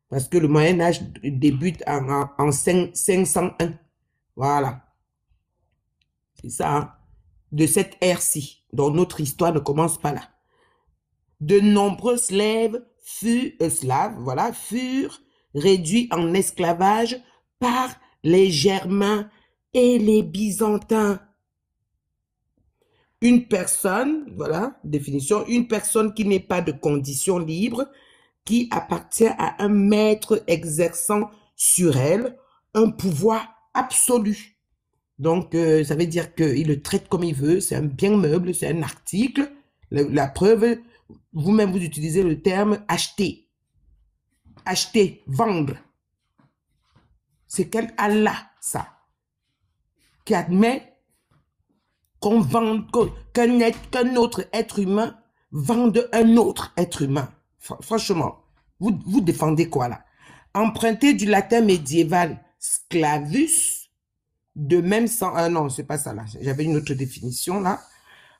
Parce que le Moyen-Âge débute en 501. Voilà. C'est ça. Hein? de cette ère-ci, dont notre histoire ne commence pas là. De nombreux slaves furent réduits en esclavage par les Germains et les Byzantins. Une personne, voilà, définition, une personne qui n'est pas de condition libre, qui appartient à un maître exerçant sur elle un pouvoir absolu. Donc, ça veut dire qu'il le traite comme il veut, c'est un bien meuble, c'est un article. La preuve, vous-même, vous utilisez le terme acheter. Acheter, vendre. C'est quel Allah, ça, qui admet qu'on vende, qu'un autre être humain vende un autre être humain. Franchement, vous défendez quoi là? Emprunté du latin médiéval sclavus, de même sans... non, c'est pas ça là, j'avais une autre définition là.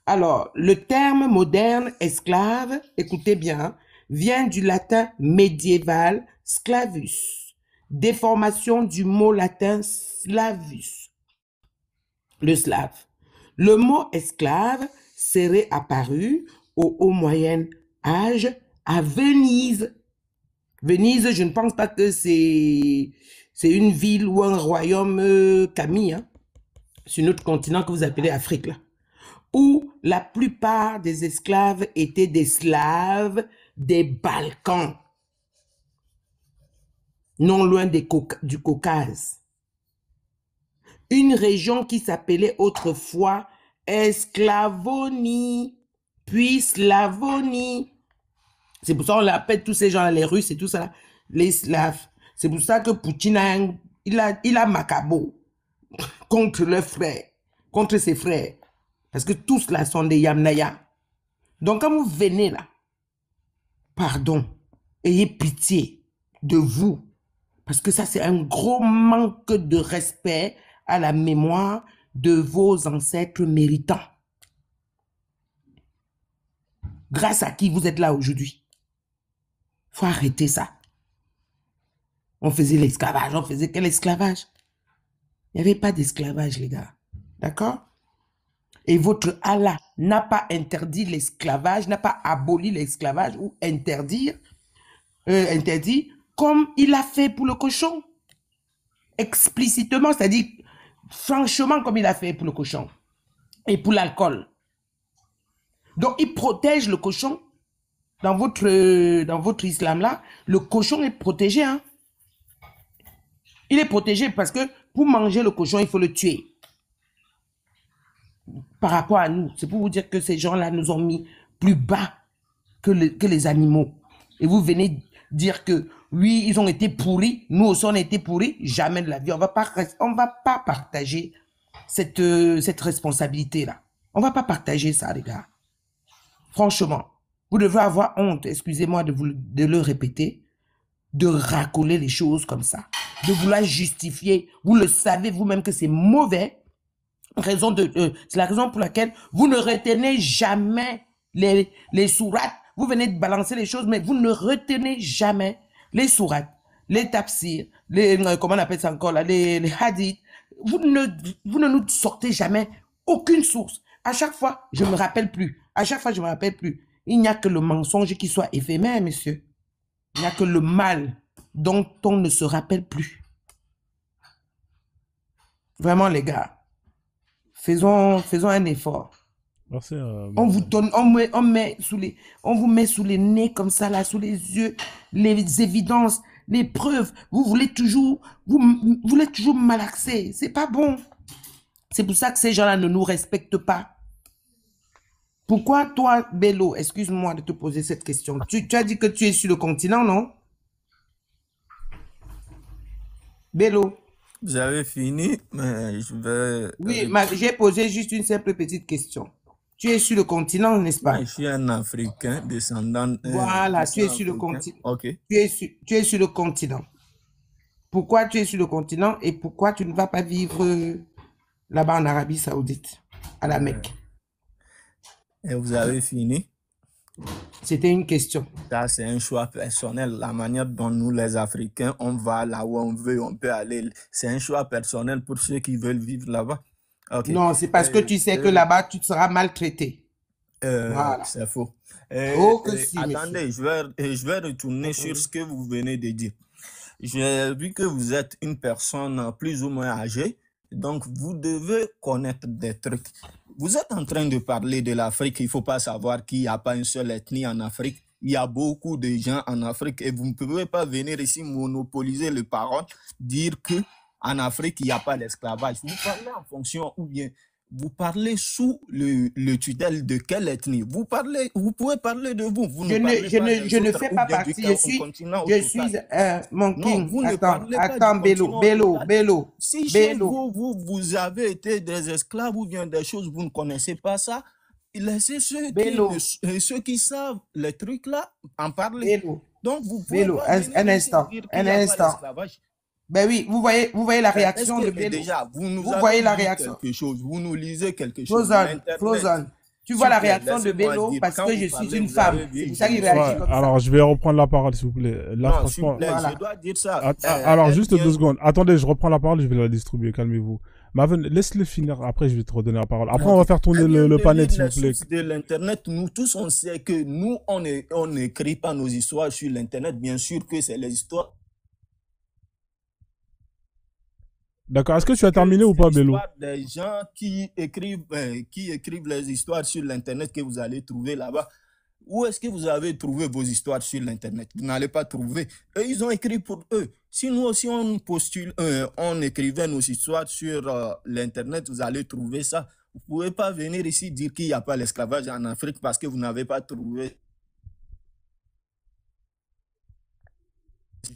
Alors, le terme moderne esclave, écoutez bien, vient du latin médiéval sclavus, déformation du mot latin slavus, le slave. Le mot esclave serait apparu au Haut Moyen Âge à Venise. Venise, je ne pense pas que c'est une ville ou un royaume Camille, hein, sur notre continent que vous appelez Afrique, là, où la plupart des esclaves étaient des Slaves des Balkans, non loin du Caucase. Une région qui s'appelait autrefois Esclavonie, puis Slavonie. C'est pour ça qu'on l'appelle tous ces gens-là, les Russes et tout ça, les Slaves. C'est pour ça que Poutine, il a macabo contre leurs frères, contre ses frères. Parce que tous là sont des Yamnaya. Donc quand vous venez là, pardon, ayez pitié de vous. Parce que ça, c'est un gros manque de respect à la mémoire de vos ancêtres méritants. Grâce à qui vous êtes là aujourd'hui. Il faut arrêter ça. On faisait l'esclavage. On faisait quel esclavage? Il n'y avait pas d'esclavage, les gars. D'accord? Et votre Allah n'a pas interdit l'esclavage, n'a pas aboli l'esclavage ou interdit comme il a fait pour le cochon. Explicitement, c'est-à-dire franchement comme il a fait pour le cochon et pour l'alcool. Donc, il protège le cochon. Dans votre islam là, le cochon est protégé. Hein? Il est protégé parce que pour manger le cochon, il faut le tuer. Par rapport à nous, c'est pour vous dire que ces gens-là nous ont mis plus bas que les animaux. Et vous venez dire que oui, ils ont été pourris, nous aussi on a été pourris. Jamais de la vie. On va pas partager cette responsabilité-là. On va pas partager ça, les gars. Franchement, vous devez avoir honte, excusez-moi de le répéter, de racoler les choses comme ça, de vouloir justifier. Vous le savez vous-même que c'est mauvais. C'est la raison pour laquelle vous ne retenez jamais les sourates. Vous venez de balancer les choses, mais vous ne retenez jamais les sourates, les tafsirs, comment on appelle ça encore là, les hadiths. Vous ne nous sortez jamais aucune source. À chaque fois, je me rappelle plus. À chaque fois, je me rappelle plus. Il n'y a que le mensonge qui soit éphémère, monsieur. Il n'y a que le mal dont on ne se rappelle plus. Vraiment, les gars, faisons un effort. Merci, On vous donne, on vous met sous les nez comme ça, là, sous les yeux, les évidences, les preuves. Vous voulez toujours malaxer. C'est pas bon. C'est pour ça que ces gens-là ne nous respectent pas. Pourquoi toi, Bello, excuse-moi de te poser cette question. Tu as dit que tu es sur le continent, non? Bello. Vous avez fini, mais je vais... Oui, j'ai posé juste une simple petite question. Tu es sur le continent, n'est-ce pas? Je suis un Africain, descendant... Voilà, tu es sur le continent. Ok. Tu es sur le continent. Pourquoi tu es sur le continent et pourquoi tu ne vas pas vivre là-bas en Arabie Saoudite, à la Mecque? Et vous avez fini? C'était une question. Ça, c'est un choix personnel. La manière dont nous, les Africains, on va là où on veut, on peut aller. C'est un choix personnel pour ceux qui veulent vivre là-bas. Ok. Non, c'est parce que tu sais que là-bas, tu seras maltraité. Voilà. C'est faux. Oh, que si, monsieur. Attendez, je vais retourner sur ce que vous venez de dire. J'ai vu que vous êtes une personne plus ou moins âgée, donc vous devez connaître des trucs. Vous êtes en train de parler de l'Afrique, il ne faut pas savoir qu'il n'y a pas une seule ethnie en Afrique. Il y a beaucoup de gens en Afrique et vous ne pouvez pas venir ici monopoliser les paroles, dire qu'en Afrique, il n'y a pas d'esclavage. Vous parlez en fonction ou bien vous parlez sous le tutelle de quelle ethnie? Vous pouvez parler de vous. Vous Je ne fais pas partie. Je suis mon king. Non, attends, Bello. Si chez vous avez été des esclaves ou bien des choses, vous ne connaissez pas ça, laissez ceux qui savent les trucs là en parler. Bello. Donc vous pouvez un instant. Ben oui, vous voyez la réaction de Bello. Déjà, vous voyez la réaction. Quelque chose, vous nous lisez quelque chose. Frozen. Tu vois la réaction de Bello parce que je suis une femme. C'est pour ça qu'il réagit comme ça. Alors, je vais reprendre la parole, s'il vous plaît. Là, non, franchement. Plaît, je dois dire ça. Alors, juste 2 secondes. Attendez, je reprends la parole, je vais la distribuer. Calmez-vous. Maven, laisse-le finir. Après, je vais te redonner la parole. Après, on va faire tourner le panel, s'il vous plaît. De l'Internet, nous tous, on sait que nous, on n'écrit pas nos histoires sur l'Internet. Bien sûr que c'est les histoires. D'accord. Est-ce que tu as terminé ou pas, Bello? Des gens qui écrivent les histoires sur l'Internet que vous allez trouver là-bas. Où est-ce que vous avez trouvé vos histoires sur l'Internet? Vous n'allez pas trouver. Eux, ils ont écrit pour eux. Si nous aussi, on écrivait nos histoires sur l'Internet, vous allez trouver ça. Vous ne pouvez pas venir ici dire qu'il n'y a pas l'esclavage en Afrique parce que vous n'avez pas trouvé.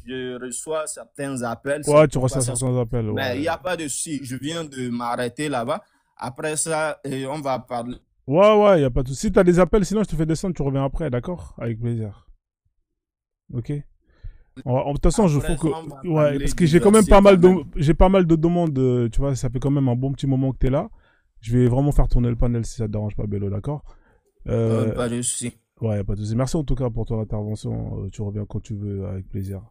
Je reçois certains appels. Ouais, tu reçois certains appels. Mais il n'y a pas de souci. Je viens de m'arrêter là-bas. Après ça, on va parler. Ouais, il n'y a pas de souci. Si tu as des appels, sinon je te fais descendre, tu reviens après, d'accord? Avec plaisir. Ok. De toute façon, il faut que. Ouais, parce que j'ai quand même pas mal de demandes. Tu vois, ça fait quand même un bon petit moment que tu es là. Je vais vraiment faire tourner le panel si ça te dérange pas, Bello, d'accord? Pas de souci. Ouais, pas de souci. Merci en tout cas pour ton intervention. Tu reviens quand tu veux, avec plaisir.